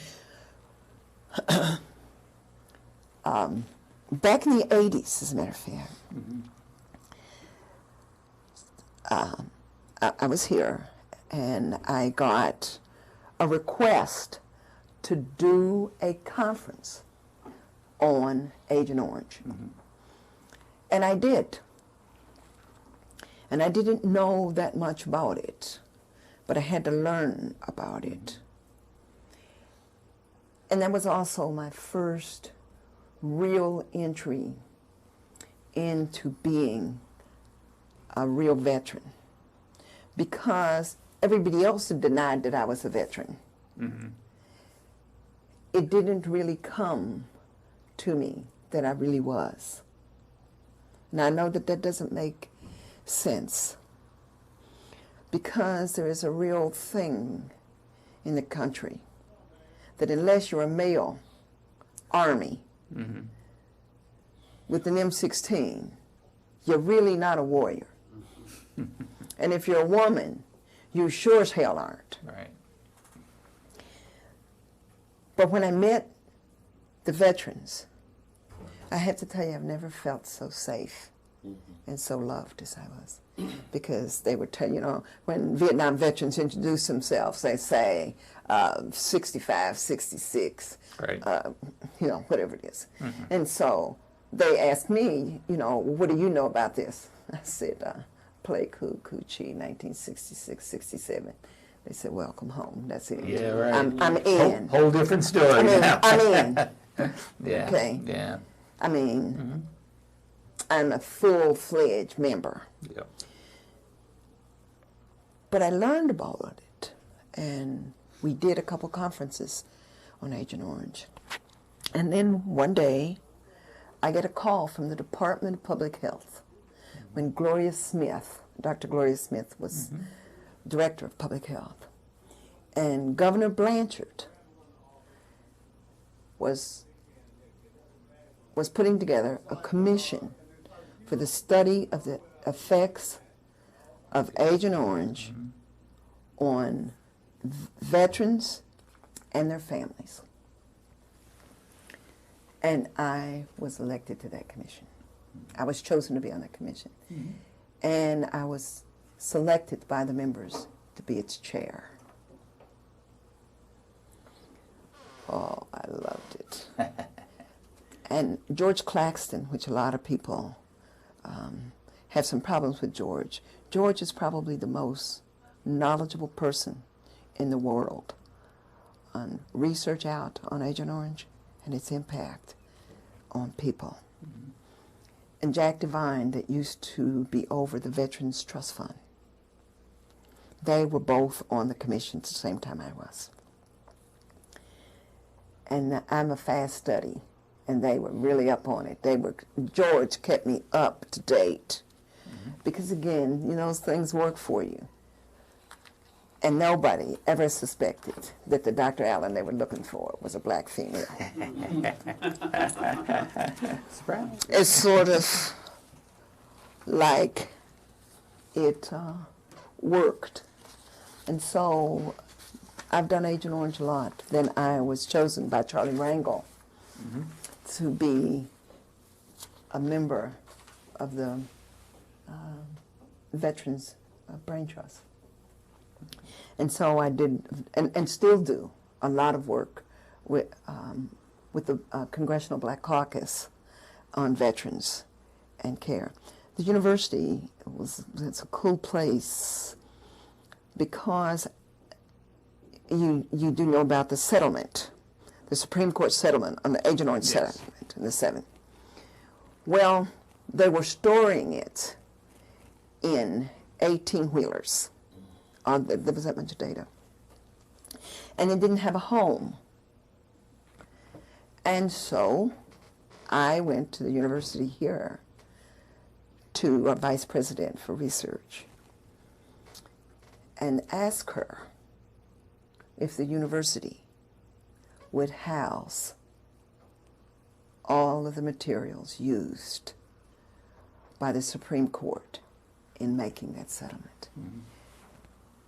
S2: Back in the 80s, as a matter of fact, I was here and I got a request to do a conference on Agent Orange. And I did. And I didn't know that much about it, but I had to learn about it. And that was also my first real entry into being a real veteran, because everybody else had denied that I was a veteran. It didn't really come to me that I really was. Now I know that that doesn't make sense, because there is a real thing in the country that unless you're a male Army with an M16, you're really not a warrior. And if you're a woman, you sure as hell aren't.
S1: Right.
S2: But when I met the veterans, I have to tell you, I've never felt so safe and so loved as I was. Because they would tell, you know, when Vietnam veterans introduce themselves, they say 65, 66,
S1: Right.
S2: you know, whatever it is. And so they asked me, you know, what do you know about this? I said, Plague Coochie, 1966, 67. They said, welcome home. That's it.
S1: Yeah, right.
S2: I'm in.
S1: Whole different story.
S2: I'm in.
S1: now.
S2: I'm in.
S1: Yeah.
S2: Okay.
S1: Yeah.
S2: I mean, I'm a full-fledged member.
S1: Yep.
S2: But I learned about it, and we did a couple conferences on Agent Orange. And then one day, I get a call from the Department of Public Health when Gloria Smith, Dr. Gloria Smith, was Director of Public Health. And Governor Blanchard was putting together a commission for the study of the effects of Agent Orange on veterans and their families. And I was elected to that commission. I was chosen to be on that commission. And I was selected by the members to be its chair. Oh, I loved it. And George Claxton, which a lot of people have some problems with George. George is probably the most knowledgeable person in the world on research out on Agent Orange and its impact on people. And Jack Devine, that used to be over the Veterans Trust Fund. They were both on the commission at the same time I was. And I'm a fast study, and they were really up on it. George kept me up to date. Because again, you know, those things work for you. And nobody ever suspected that the Dr. Allen they were looking for was a black female.
S1: Surprise.
S2: It's sort of like it worked. And so I've done Agent Orange a lot. Then I was chosen by Charlie Rangel to be a member of the Veterans Brain Trust. And so I did, and still do, a lot of work with the Congressional Black Caucus on veterans and care. The university it's a cool place because you do know about the settlement, the Supreme Court settlement on the Agent Orange settlement in the 7th. Well, they were storing it in 18-wheelers. There was that much data. And it didn't have a home. And so I went to the university here to a vice president for research and asked her if the university would house all of the materials used by the Supreme Court in making that settlement.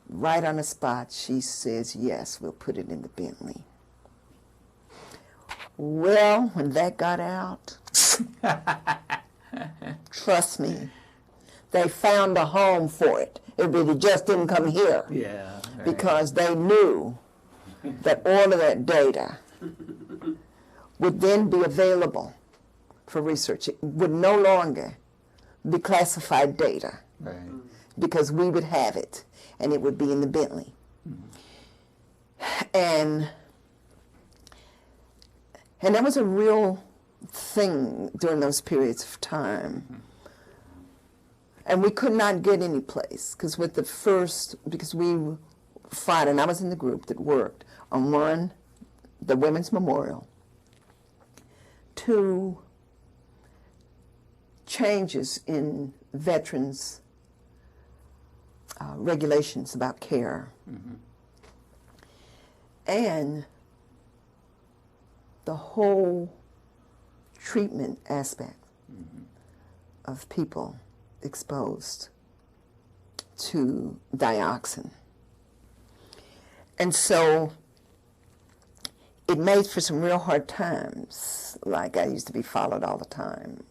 S2: Right on the spot, she says, yes, we'll put it in the Bentley. Well, when that got out, trust me, they found a home for it. It just didn't come here.
S1: Yeah. Right.
S2: Because they knew that all of that data would then be available for research. It would no longer be classified data,
S1: Right.
S2: because we would have it, and it would be in the Bentley. And that was a real thing during those periods of time. And we could not get any place, because because we fought, and I was in the group that worked on the Women's Memorial, 2 changes in veterans' regulations about care, and the whole treatment aspect of people exposed to dioxin. And so it made for some real hard times. Like, I used to be followed all the time.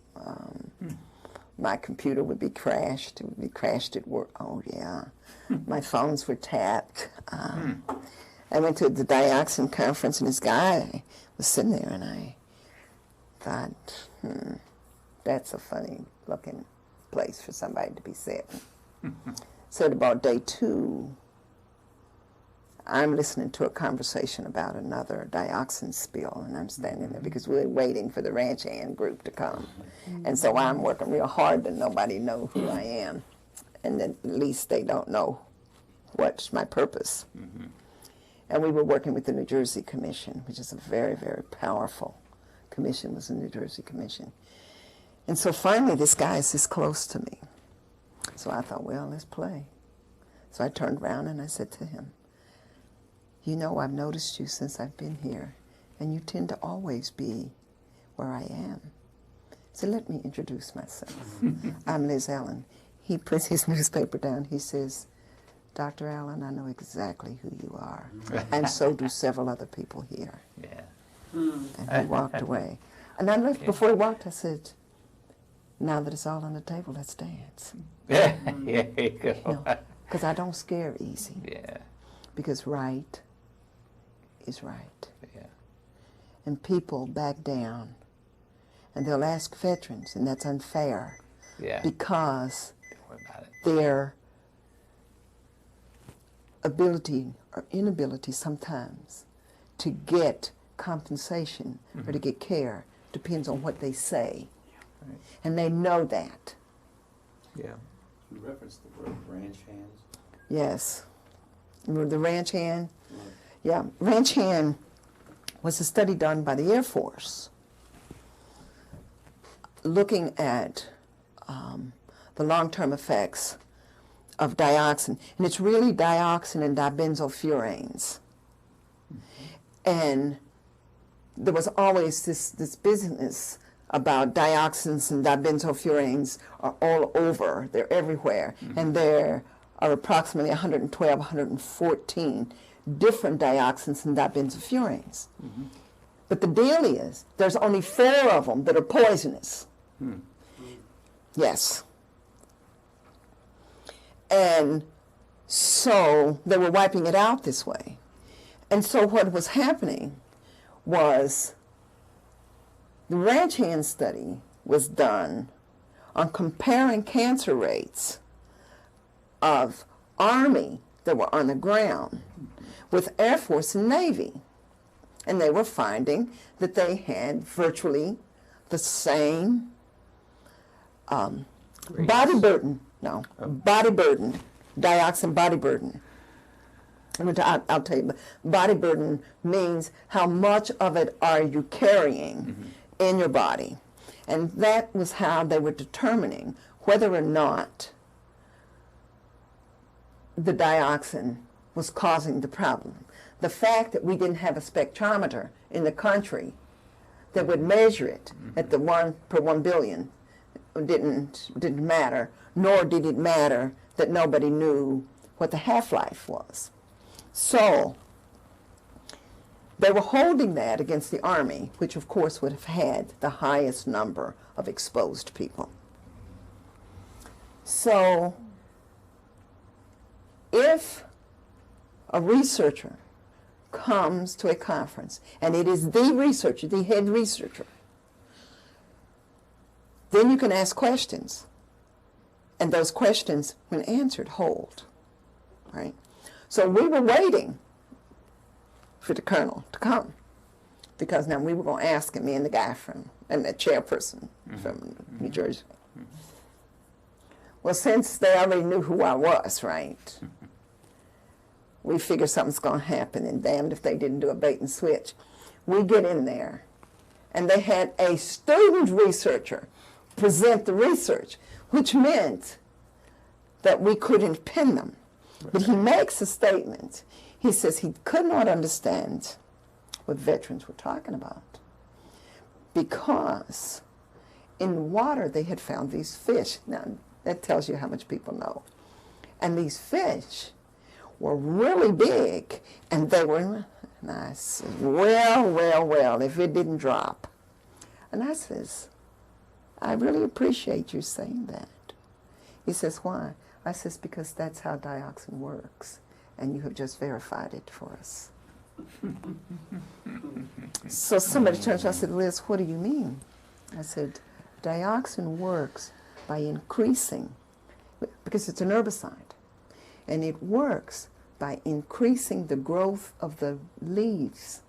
S2: My computer would be crashed. It would be crashed at work. Oh, yeah. My phones were tapped. I went to the dioxin conference, and this guy was sitting there, and I thought, that's a funny looking place for somebody to be sitting. So at about day 2, I'm listening to a conversation about another dioxin spill, and I'm standing there because we're waiting for the ranch hand group to come. And so I'm working real hard that nobody know who I am, and that at least they don't know what's my purpose. And we were working with the New Jersey Commission, which is a very, very powerful commission, was the New Jersey Commission. And so finally this guy is this close to me. So I thought, well, let's play. So I turned around and I said to him, you know, I've noticed you since I've been here, and you tend to always be where I am. So let me introduce myself. I'm Liz Allen. He puts his newspaper down. He says, Dr. Allen, I know exactly who you are, and so do several other people here.
S1: Yeah.
S2: And he walked away. And I left, before he walked, I said, now that it's all on the table, let's dance.
S1: Yeah. There you go.
S2: Because I don't scare easy.
S1: Yeah.
S2: Because right is right.
S1: Yeah.
S2: And people back down, and they'll ask veterans, and that's unfair.
S1: Yeah.
S2: Because
S1: Don't worry about it.
S2: their ability or inability sometimes to get compensation or to get care depends on what they say.
S1: Right.
S2: And they know that.
S1: Yeah.
S3: You referenced the word ranch hands.
S2: Yes. Remember the ranch hand? Yeah, ranch hand was a study done by the Air Force looking at the long-term effects of dioxin. And it's really dioxin and dibenzofuranes. And there was always this business about dioxins and dibenzofuranes are all over. They're everywhere. And there are approximately 112, 114 different dioxins and dibenzofuranes. But the deal is, there's only 4 of them that are poisonous. Yes. And so they were wiping it out this way. And so what was happening was the ranch hand study was done on comparing cancer rates of Army that were on the ground with Air Force and Navy. And they were finding that they had virtually the same body burden. No, body burden, dioxin body burden. I'll tell you, body burden means how much of it are you carrying in your body. And that was how they were determining whether or not the dioxin was causing the problem. The fact that we didn't have a spectrometer in the country that would measure it at the 1 per 1 billion didn't matter, nor did it matter that nobody knew what the half-life was. So they were holding that against the Army, which of course would have had the highest number of exposed people. So if a researcher comes to a conference, and it is the researcher, the head researcher, then you can ask questions. And those questions, when answered, hold. Right? So we were waiting for the colonel to come, because now we were going to ask him, me and the guy and the chairperson from New Jersey. Well, since they already knew who I was, right, we figured something's going to happen, and damned if they didn't do a bait and switch. We get in there, and they had a student researcher present the research, which meant that we couldn't pin them. But he makes a statement. He says he could not understand what veterans were talking about, because in the water they had found these fish. Now, that tells you how much people know. And these fish were really big, and they were nice. Well, if it didn't drop. And I says, I really appreciate you saying that. He says, why? I says, because that's how dioxin works, and you have just verified it for us. So somebody turns to us and said, Liz, what do you mean? I said, dioxin works by increasing, because it's an herbicide, and it works by increasing the growth of the leaves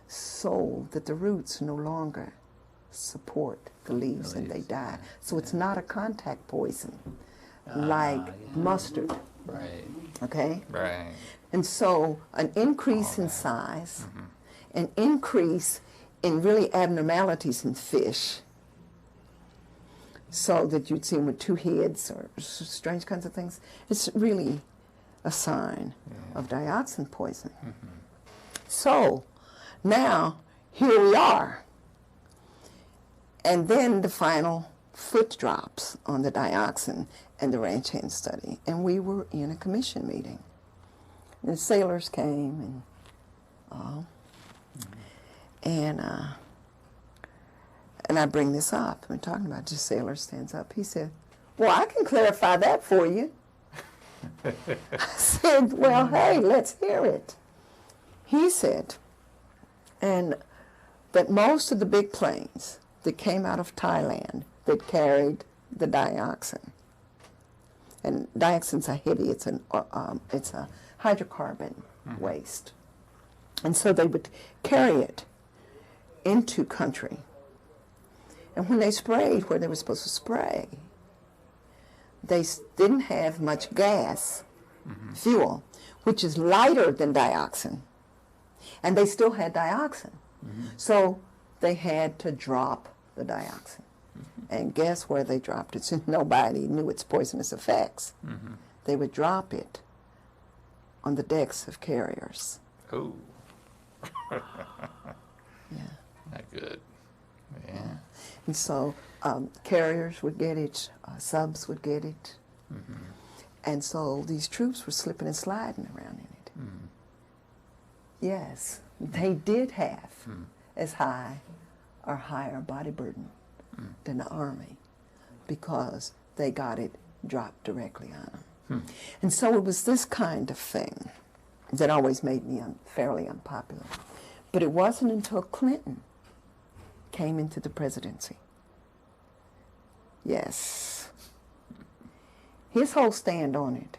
S2: so that the roots no longer support the leaves and they die. So it's not a contact poison like mustard.
S1: Right.
S2: Okay?
S1: Right.
S2: And so an increase in size, an increase in really abnormalities in fish, so that you'd see them with two heads or strange kinds of things, it's really a sign of dioxin poison. So now here we are. And then the final foot drops on the dioxin and the ranch hand study. And we were in a commission meeting. And the sailors came and I bring this up. We're talking about, the sailor stands up. He said, well, I can clarify that for you. I said, well, hey, let's hear it. He said, and that most of the big planes that came out of Thailand that carried the dioxin, and dioxin's a heavy, it's a hydrocarbon waste. And so they would carry it into country. And when they sprayed where they were supposed to spray, they didn't have much gas, fuel, which is lighter than dioxin. And they still had dioxin. So they had to drop the dioxin. And guess where they dropped it? Since nobody knew its poisonous effects. They would drop it on the decks of carriers.
S1: Oh.
S2: Yeah.
S1: Not good. Yeah.
S2: And so carriers would get it, subs would get it. And so these troops were slipping and sliding around in it. Yes, they did have as high or higher body burden than the Army, because they got it dropped directly on them. And so it was this kind of thing that always made me fairly unpopular. But it wasn't until Clinton came into the presidency. Yes. His whole stand on it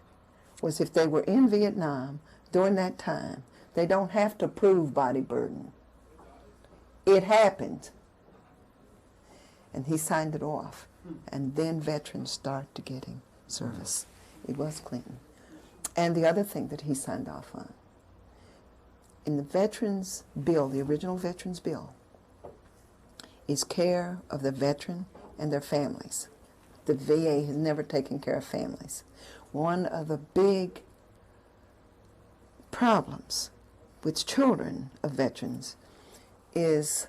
S2: was, if they were in Vietnam during that time, they don't have to prove body burden. It happened. And he signed it off. And then veterans started getting service. It was Clinton. And the other thing that he signed off on, in the Veterans Bill, the original Veterans Bill, is care of the veteran and their families. The VA has never taken care of families. One of the big problems with children of veterans is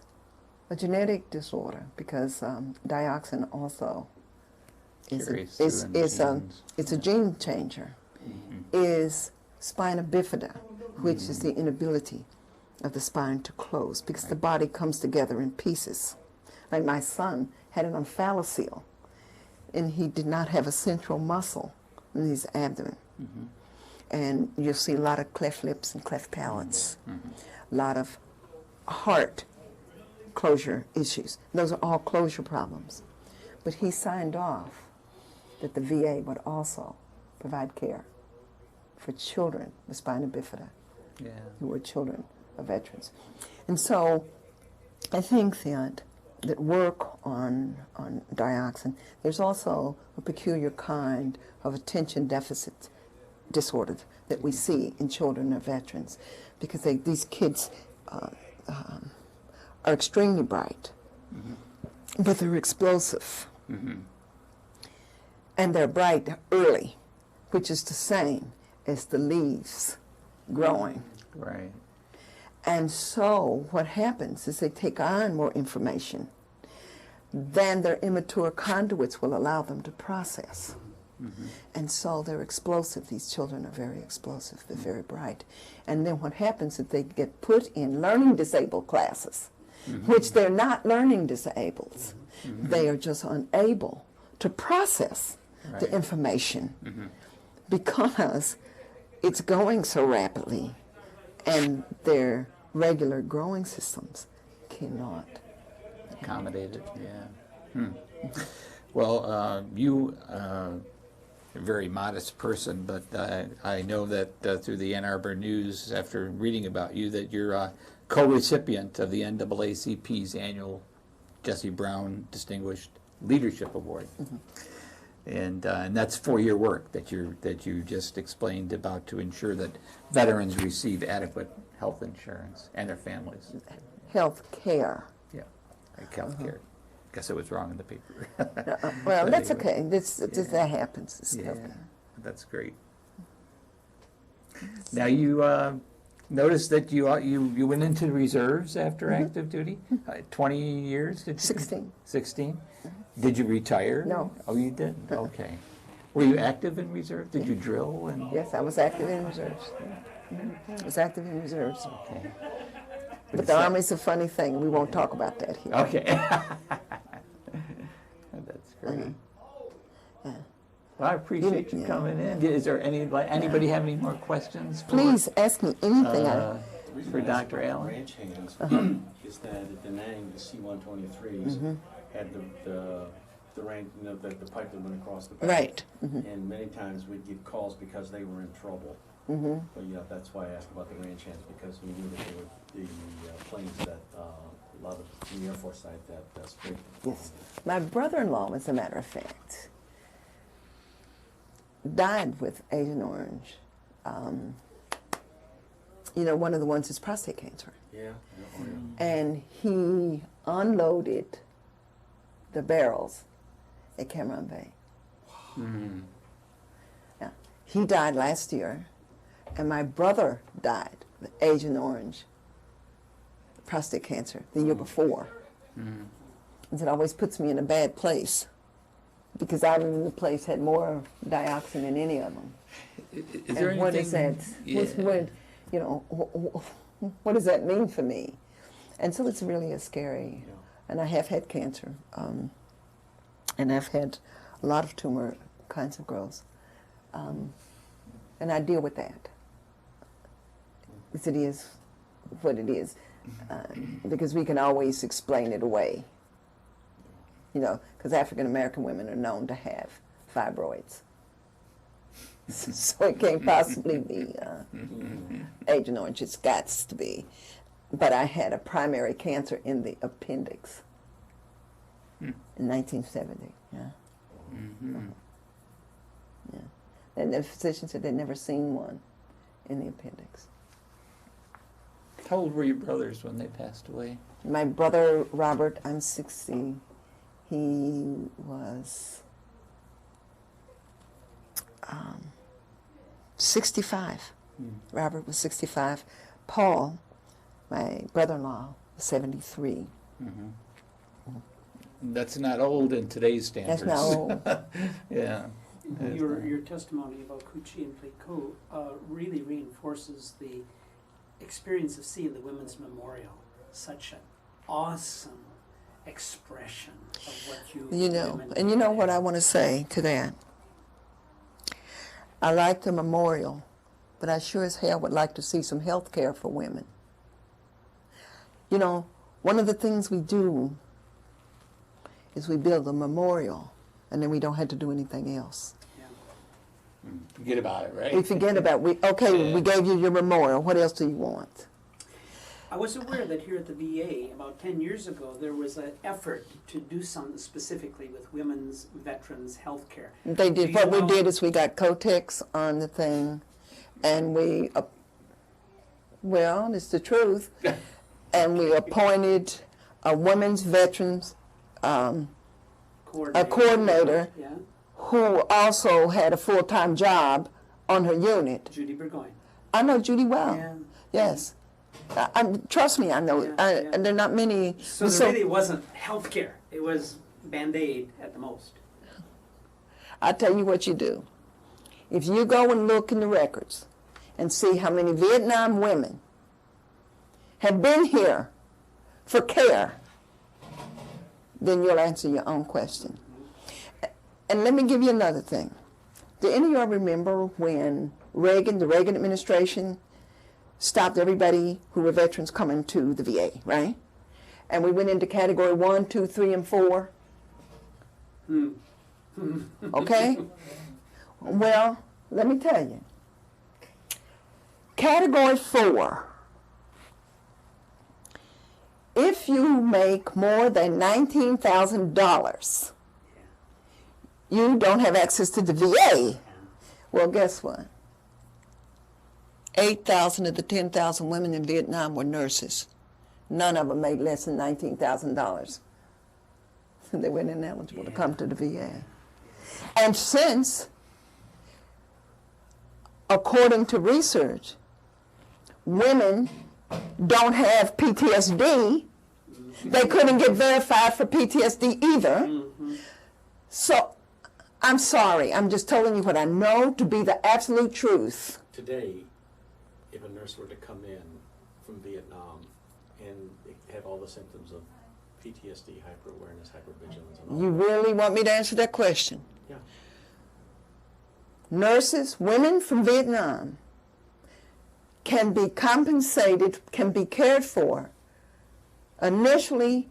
S2: a genetic disorder, because dioxin also
S1: Carries through in the genes.
S2: it's a gene changer, is spina bifida, which is the inability of the spine to close because the body comes together in pieces. Like my son had an omphalocele, and he did not have a central muscle in his abdomen. And you'll see a lot of cleft lips and cleft palates, a lot of heart closure issues. Those are all closure problems. But he signed off that the VA would also provide care for children with spina bifida who were children of veterans. And so I think that work on dioxin, there's also a peculiar kind of attention deficit disorder that we see in children of veterans because these kids are extremely bright, but they're explosive. And they're bright early, which is the same as the leaves growing.
S1: Right.
S2: And so what happens is they take on more information than their immature conduits will allow them to process. And so they're explosive. These children are very explosive. They're very bright. And then what happens is they get put in learning disabled classes, which they're not learning disabled. They are just unable to process the information because it's going so rapidly and their regular growing systems cannot
S1: Accommodate it, Well, you are a very modest person, but I know that through the Ann Arbor News, after reading about you, that you're a co-recipient of the NAACP's annual Jesse Brown Distinguished Leadership Award. And that's for your work that you just explained about to ensure that veterans receive adequate health insurance and their families.
S2: health care.
S1: Yeah, like health care. Guess it was wrong in the paper.
S2: Well,
S1: But
S2: that's
S1: anyway.
S2: okay. That happens. It's
S1: Yeah,
S2: okay.
S1: that's great. Now you noticed that you went into the reserves after active duty. 20 years? Did you?
S2: 16.
S1: 16. Did you retire?
S2: No.
S1: Oh, you didn't. Okay. Were you active in reserve? Did you drill? And
S2: Yes, I was active in reserves. I was active in reserves.
S1: okay.
S2: But the Army's a funny thing. We won't talk about that here.
S1: Okay. That's great. Well, I appreciate you coming in. Is there anybody have any more questions?
S2: Please ask me anything.
S1: The reason for Dr. Allen?
S3: Ranch hands is that at Da Nang, the C-123s had the range, the pipe that went across the back.
S2: Right.
S3: And many times we'd get calls because they were in trouble. But yeah, that's why I asked about the ranch hands, because we knew that they were the planes that a lot of the Air Force side that sprayed.
S2: Yes. My brother-in-law, as a matter of fact, died with Agent Orange. One of the ones is prostate cancer.
S3: Yeah.
S2: And he unloaded the barrels at Cameron Bay. Now, he died last year, and my brother died with Agent Orange, prostate cancer, the year before. And it always puts me in a bad place, because I remember the place had more dioxin than any of them.
S1: Is there
S2: And what is that?
S1: Yeah.
S2: What does that mean for me? And so it's really a scary. And I have had cancer, and I've had a lot of tumor kinds of growths, and I deal with that. Because it is what it is, because we can always explain it away. Because African American women are known to have fibroids. So it can't possibly be Agent Orange. It's got to be. But I had a primary cancer in the appendix in 1970. Yeah. Yeah. And the physician said they'd never seen one in the appendix.
S1: How old were your brothers when they passed away?
S2: My brother Robert, I'm 60. He was 65. Robert was 65. Paul, my brother-in-law, was 73.
S1: That's not old in today's standards.
S2: That's not old.
S1: Yeah.
S4: Your testimony about Cucci and Pleiku really reinforces the experience of seeing the Women's Memorial. Such an awesome expression of what
S2: You know,
S4: women
S2: and you know what
S4: today.
S2: I want to say to that? I like the memorial, but I sure as hell would like to see some health care for women. You know, one of the things we do is we build a memorial, and then we don't have to do anything else.
S4: Yeah.
S1: Forget about it, right?
S2: We forget about, we gave you your memorial. What else do you want?
S4: I was aware that here at the VA, about 10 years ago, there was an effort to do something specifically with women's veterans health care.
S2: They
S4: Do
S2: did.
S4: you
S2: What we
S4: know-
S2: did is we got Kotex on the thing, and we, well, it's the truth, and we appointed a women's veterans coordinator.
S4: Yeah,
S2: who also had a full-time job on her unit.
S4: Judy Burgoyne.
S2: I know Judy well.
S4: Yeah.
S2: Yes. Trust me, I know.
S4: Yeah, yeah.
S2: And there are not many.
S4: So there really wasn't health care. It was Band-Aid at the most.
S2: I tell you what you do. If you go and look in the records and see how many Vietnam women have been here for care, then you'll answer your own question. And let me give you another thing. Do any of y'all remember when the Reagan administration stopped everybody who were veterans coming to the VA, right? And we went into category 1, 2, 3, and 4. Okay? Well, let me tell you. Category 4. If you make more than $19,000, you don't have access to the VA. Well, guess what? 8,000 of the 10,000 women in Vietnam were nurses. None of them made less than $19,000. They weren't ineligible to come to the VA. And since, according to research, women don't have PTSD, they couldn't get verified for PTSD either. So, I'm sorry, I'm just telling you what I know to be the absolute truth.
S3: Today, if a nurse were to come in from Vietnam and have all the symptoms of PTSD, hyper-awareness, hypervigilance, and all
S2: You
S3: that,
S2: really want me to answer that question?
S3: yeah,
S2: Nurses, women from Vietnam, can be compensated, can be cared for initially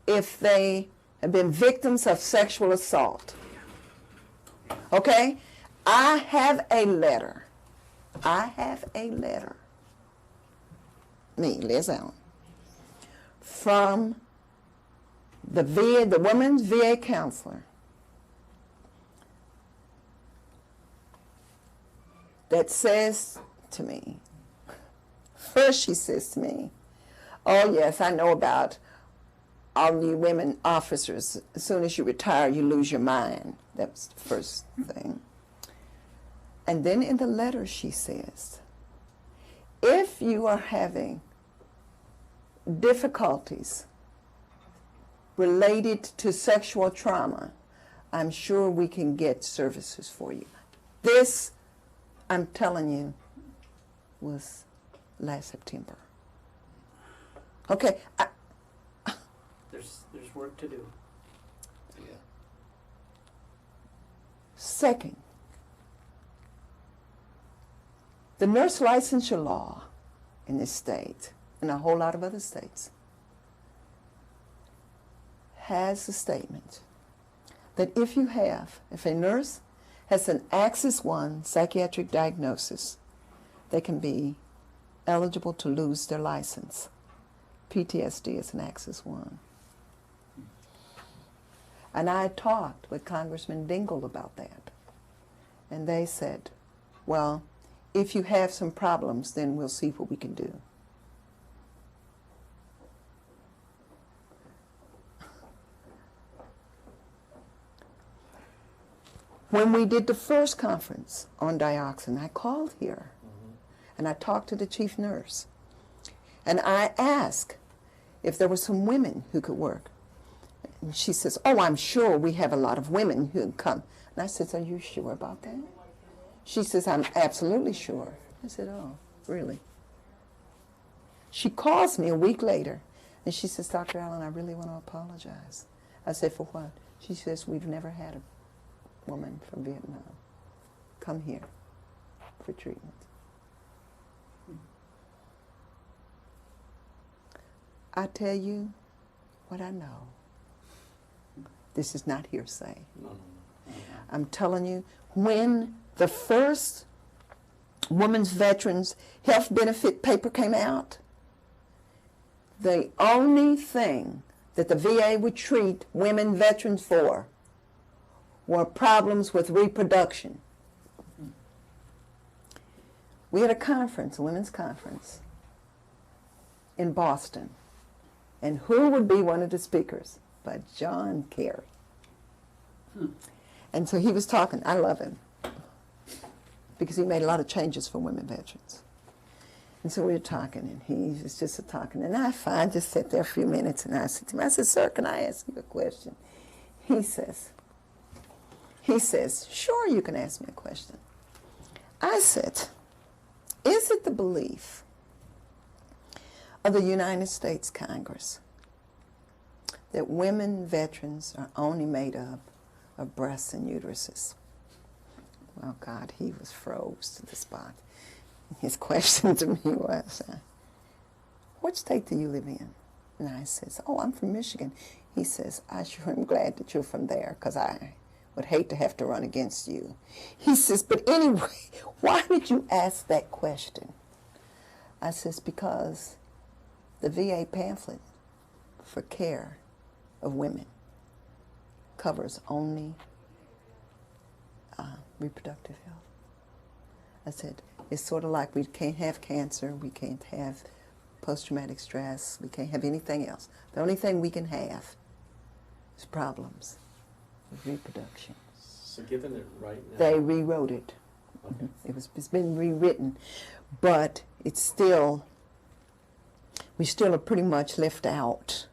S2: if they have been victims of sexual assault. Okay? I have a letter. Me, Liz Allen, from the women's VA counselor that says to me, first she says to me, oh yes, I know about all you women officers. As soon as you retire, you lose your mind. That was the first thing. And then in the letter she says, if you are having difficulties related to sexual trauma, I'm sure we can get services for you. This, I'm telling you, was last September. Okay,
S4: There's work to do.
S2: second, the nurse licensure law in this state, and a whole lot of other states, has a statement that if a nurse has an Axis 1 psychiatric diagnosis, they can be eligible to lose their license. PTSD is an Axis 1. And I talked with Congressman Dingell about that. And they said, well, if you have some problems, then we'll see what we can do. When we did the first conference on dioxin, I called here and I talked to the chief nurse. And I asked if there were some women who could work. And she says, oh, I'm sure we have a lot of women who come. And I said, are you sure about that? She says, I'm absolutely sure. I said, oh, really? She calls me a week later, and she says, Dr. Allen, I really want to apologize. I said, for what? She says, we've never had a woman from Vietnam come here for treatment. I tell you what I know. This is not hearsay. I'm telling you, when the first Women's Veterans Health Benefit paper came out, the only thing that the VA would treat women veterans for were problems with reproduction. We had a conference, a women's conference, in Boston. And who would be one of the speakers? But John Kerry. And so he was talking. I love him because he made a lot of changes for women veterans. And so we were talking, and he was just talking. And I just sat there a few minutes, and I said to him, I said, sir, can I ask you a question? He says, sure, you can ask me a question. I said, is it the belief of the United States Congress that women veterans are only made up of breasts and uteruses? Well, God, he was froze to the spot. His question to me was, what state do you live in? And I says, oh, I'm from Michigan. He says, I sure am glad that you're from there, because I would hate to have to run against you. He says, but anyway, why did you ask that question? I says, because the VA pamphlet for care of women covers only reproductive health. I said, it's sort of like we can't have cancer, we can't have post-traumatic stress, we can't have anything else. The only thing we can have is problems with reproduction.
S3: So given it right now...
S2: They rewrote it.
S3: Okay.
S2: It's been rewritten, but it's still, we still are pretty much left out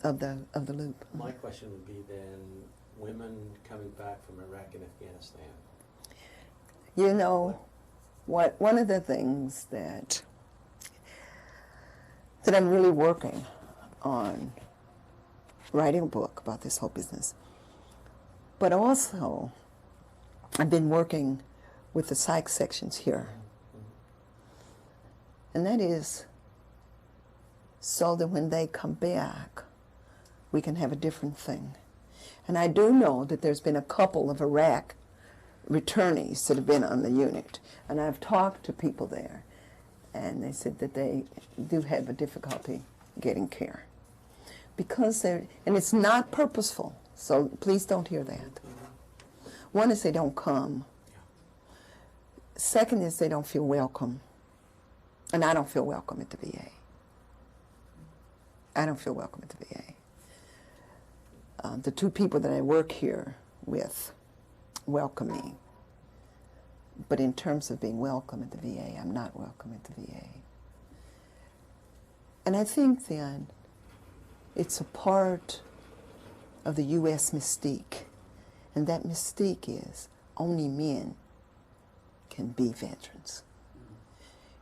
S2: of the loop.
S3: My question would be then, women coming back from Iraq and Afghanistan.
S2: You know, one of the things that I'm really working on, writing a book about this whole business, but also I've been working with the psych sections here. And that is so that when they come back, we can have a different thing. And I do know that there's been a couple of Iraq returnees that have been on the unit. And I've talked to people there, and they said that they do have a difficulty getting care. Because they're, and it's not purposeful, so please don't hear that. One is they don't come. Second is they don't feel welcome. And I don't feel welcome at the VA. I don't feel welcome at the VA. The two people that I work here with welcome me. But in terms of being welcome at the VA, I'm not welcome at the VA. And I think then it's a part of the U.S. mystique. And that mystique is only men can be veterans.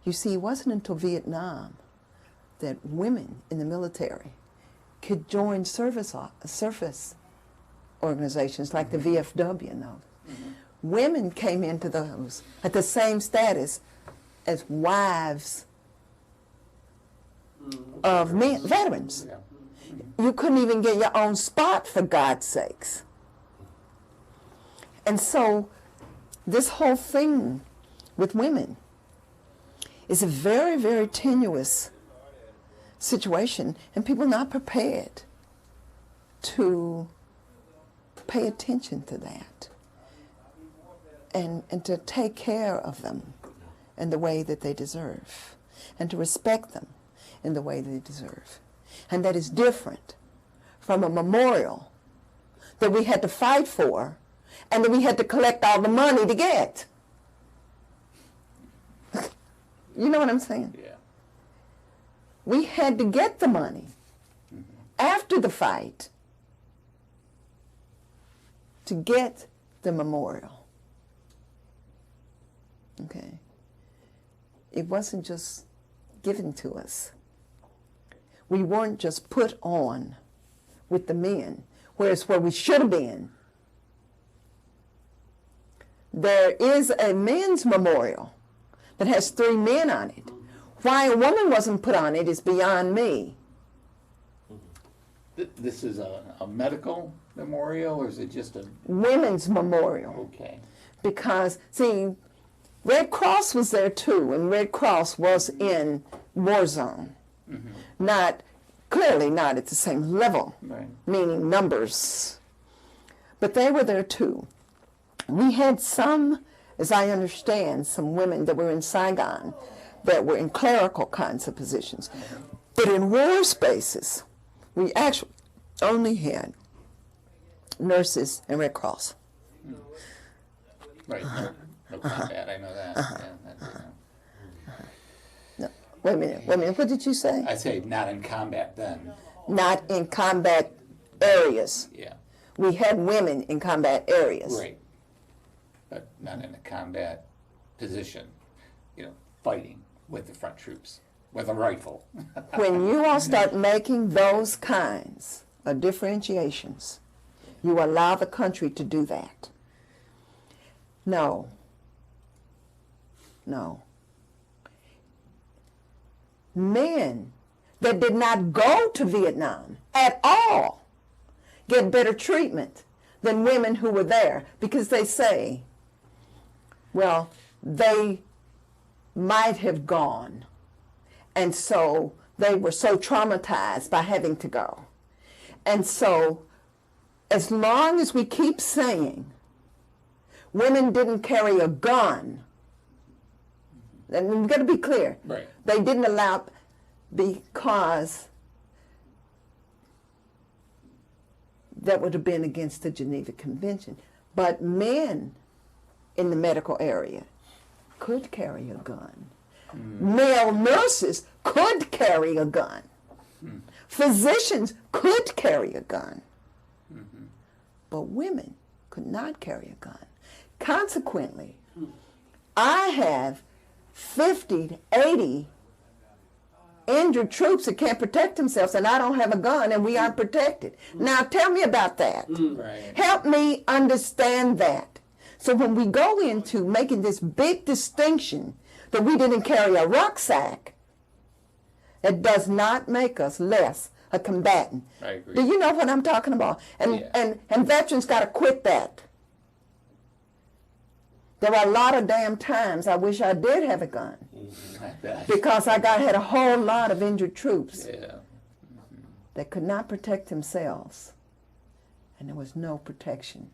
S2: You see, it wasn't until Vietnam that women in the military could join service organizations like the VFW and those. Women came into those at the same status as wives of men, veterans. You couldn't even get your own spot, for God's sakes. And so this whole thing with women is a very, very tenuous situation, and people are not prepared to pay attention to that and to take care of them in the way that they deserve and to respect them in the way they deserve. And that is different from a memorial that we had to fight for and that we had to collect all the money to get. You know what I'm saying?
S1: Yeah.
S2: We had to get the money after the fight to get the memorial, okay, it wasn't just given to us. We weren't just put on with the men, whereas where we should have been. There is a men's memorial that has 3 men on it. Why a woman wasn't put on it is beyond me.
S1: This is a medical memorial, or is it just a...
S2: Women's memorial.
S1: Okay.
S2: Because, see, Red Cross was there too, and Red Cross was in war zone. Not, clearly not at the same level,
S1: Right.
S2: meaning numbers. But they were there too. We had some, as I understand, some women that were in Saigon that were in clerical kinds of positions. But in war spaces, we actually only had nurses and Red Cross.
S1: Right. No combat, I know that. Yeah, that's,
S2: No, wait a minute, what did you say?
S1: I say not in combat then.
S2: Not in combat areas.
S1: Yeah.
S2: We had women in combat areas.
S1: Right. But not in a combat position, fighting with the front troops, with a rifle.
S2: When you all start making those kinds of differentiations, you allow the country to do that. No. Men that did not go to Vietnam at all get better treatment than women who were there, because they say, well, they might have gone, and so they were so traumatized by having to go. And so as long as we keep saying women didn't carry a gun, and we've got to be clear,
S1: Right.
S2: they didn't allow, because that would have been against the Geneva Convention. But men in the medical area could carry a gun. Male nurses could carry a gun. Physicians could carry a gun. But women could not carry a gun. Consequently, I have 50 to 80 injured troops that can't protect themselves, and I don't have a gun, and we aren't protected. Now tell me about that.
S1: Right.
S2: Help me understand that. So when we go into making this big distinction that we didn't carry a rucksack, it does not make us less a combatant.
S1: I agree.
S2: Do you know what I'm talking about? And
S1: Yeah.
S2: and veterans got to quit that. There were a lot of damn times I wish I did have a gun, because I had a whole lot of injured troops
S1: Yeah.
S2: that could not protect themselves, and there was no protection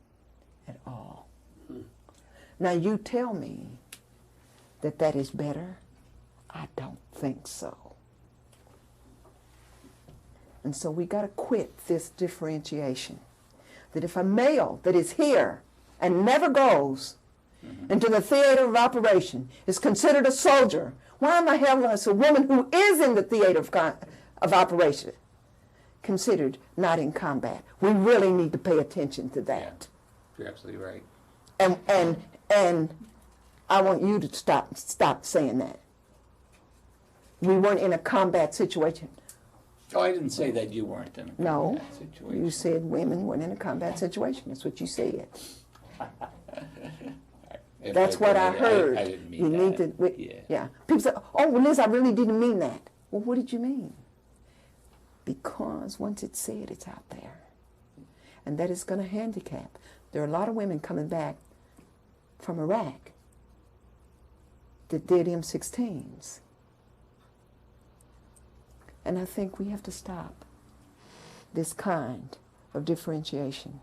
S2: at all. Now you tell me that that is better? I don't think so. And so we got to quit this differentiation, that if a male that is here and never goes into the theater of operation is considered a soldier, why in the hell is a woman who is in the theater of operation considered not in combat? We really need to pay attention to that.
S1: You're absolutely right.
S2: And I want you to stop saying that. We weren't in a combat situation.
S1: Oh, I didn't say that you weren't in a
S2: No,
S1: combat situation.
S2: you said women weren't in a combat situation. That's what you said. That's what I heard.
S1: I didn't mean
S2: you
S1: that.
S2: need to,
S1: Yeah.
S2: yeah. People say, "Oh, well, Liz, I really didn't mean that." Well, what did you mean? Because once it's said, it's out there, and that is going to handicap. There are a lot of women coming back from Iraq that did M16s, and I think we have to stop this kind of differentiation.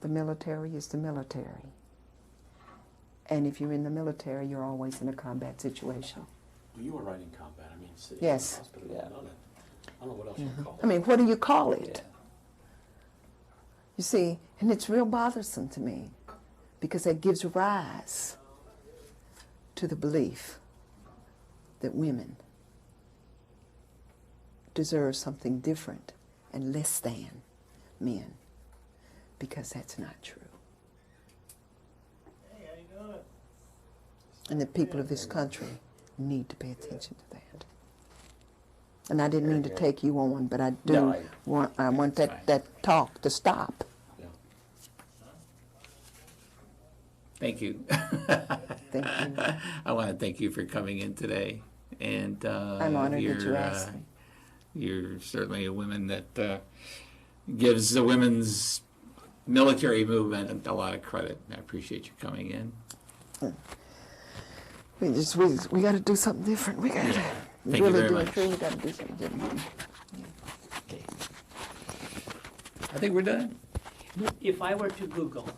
S2: The military is the military. And if you're in the military, you're always in a combat situation.
S3: Well, you were right in combat. I mean, sitting
S2: Yes.
S3: in the hospital,
S1: Yeah.
S3: I don't know what else you call
S2: I
S3: it.
S2: mean, what do you call it?
S1: Yeah.
S2: You see, and it's real bothersome to me, because that gives rise to the belief that women deserve something different and less than men. because that's not true. And the people of this country need to pay attention to that. And I didn't mean to take you on, but I do
S3: No,
S2: I want that talk to stop.
S3: Yeah.
S1: Thank you.
S2: Thank you.
S1: I want to thank you for coming in today. And
S2: I'm honored that you asked me.
S1: You're certainly a woman that gives the women's military movement a lot of credit. I appreciate you coming in.
S2: We got to do something different. We got to
S1: Thank you very
S2: do
S1: much.
S2: it. We got to do something different.
S1: Okay. I think we're done.
S4: If I were to Google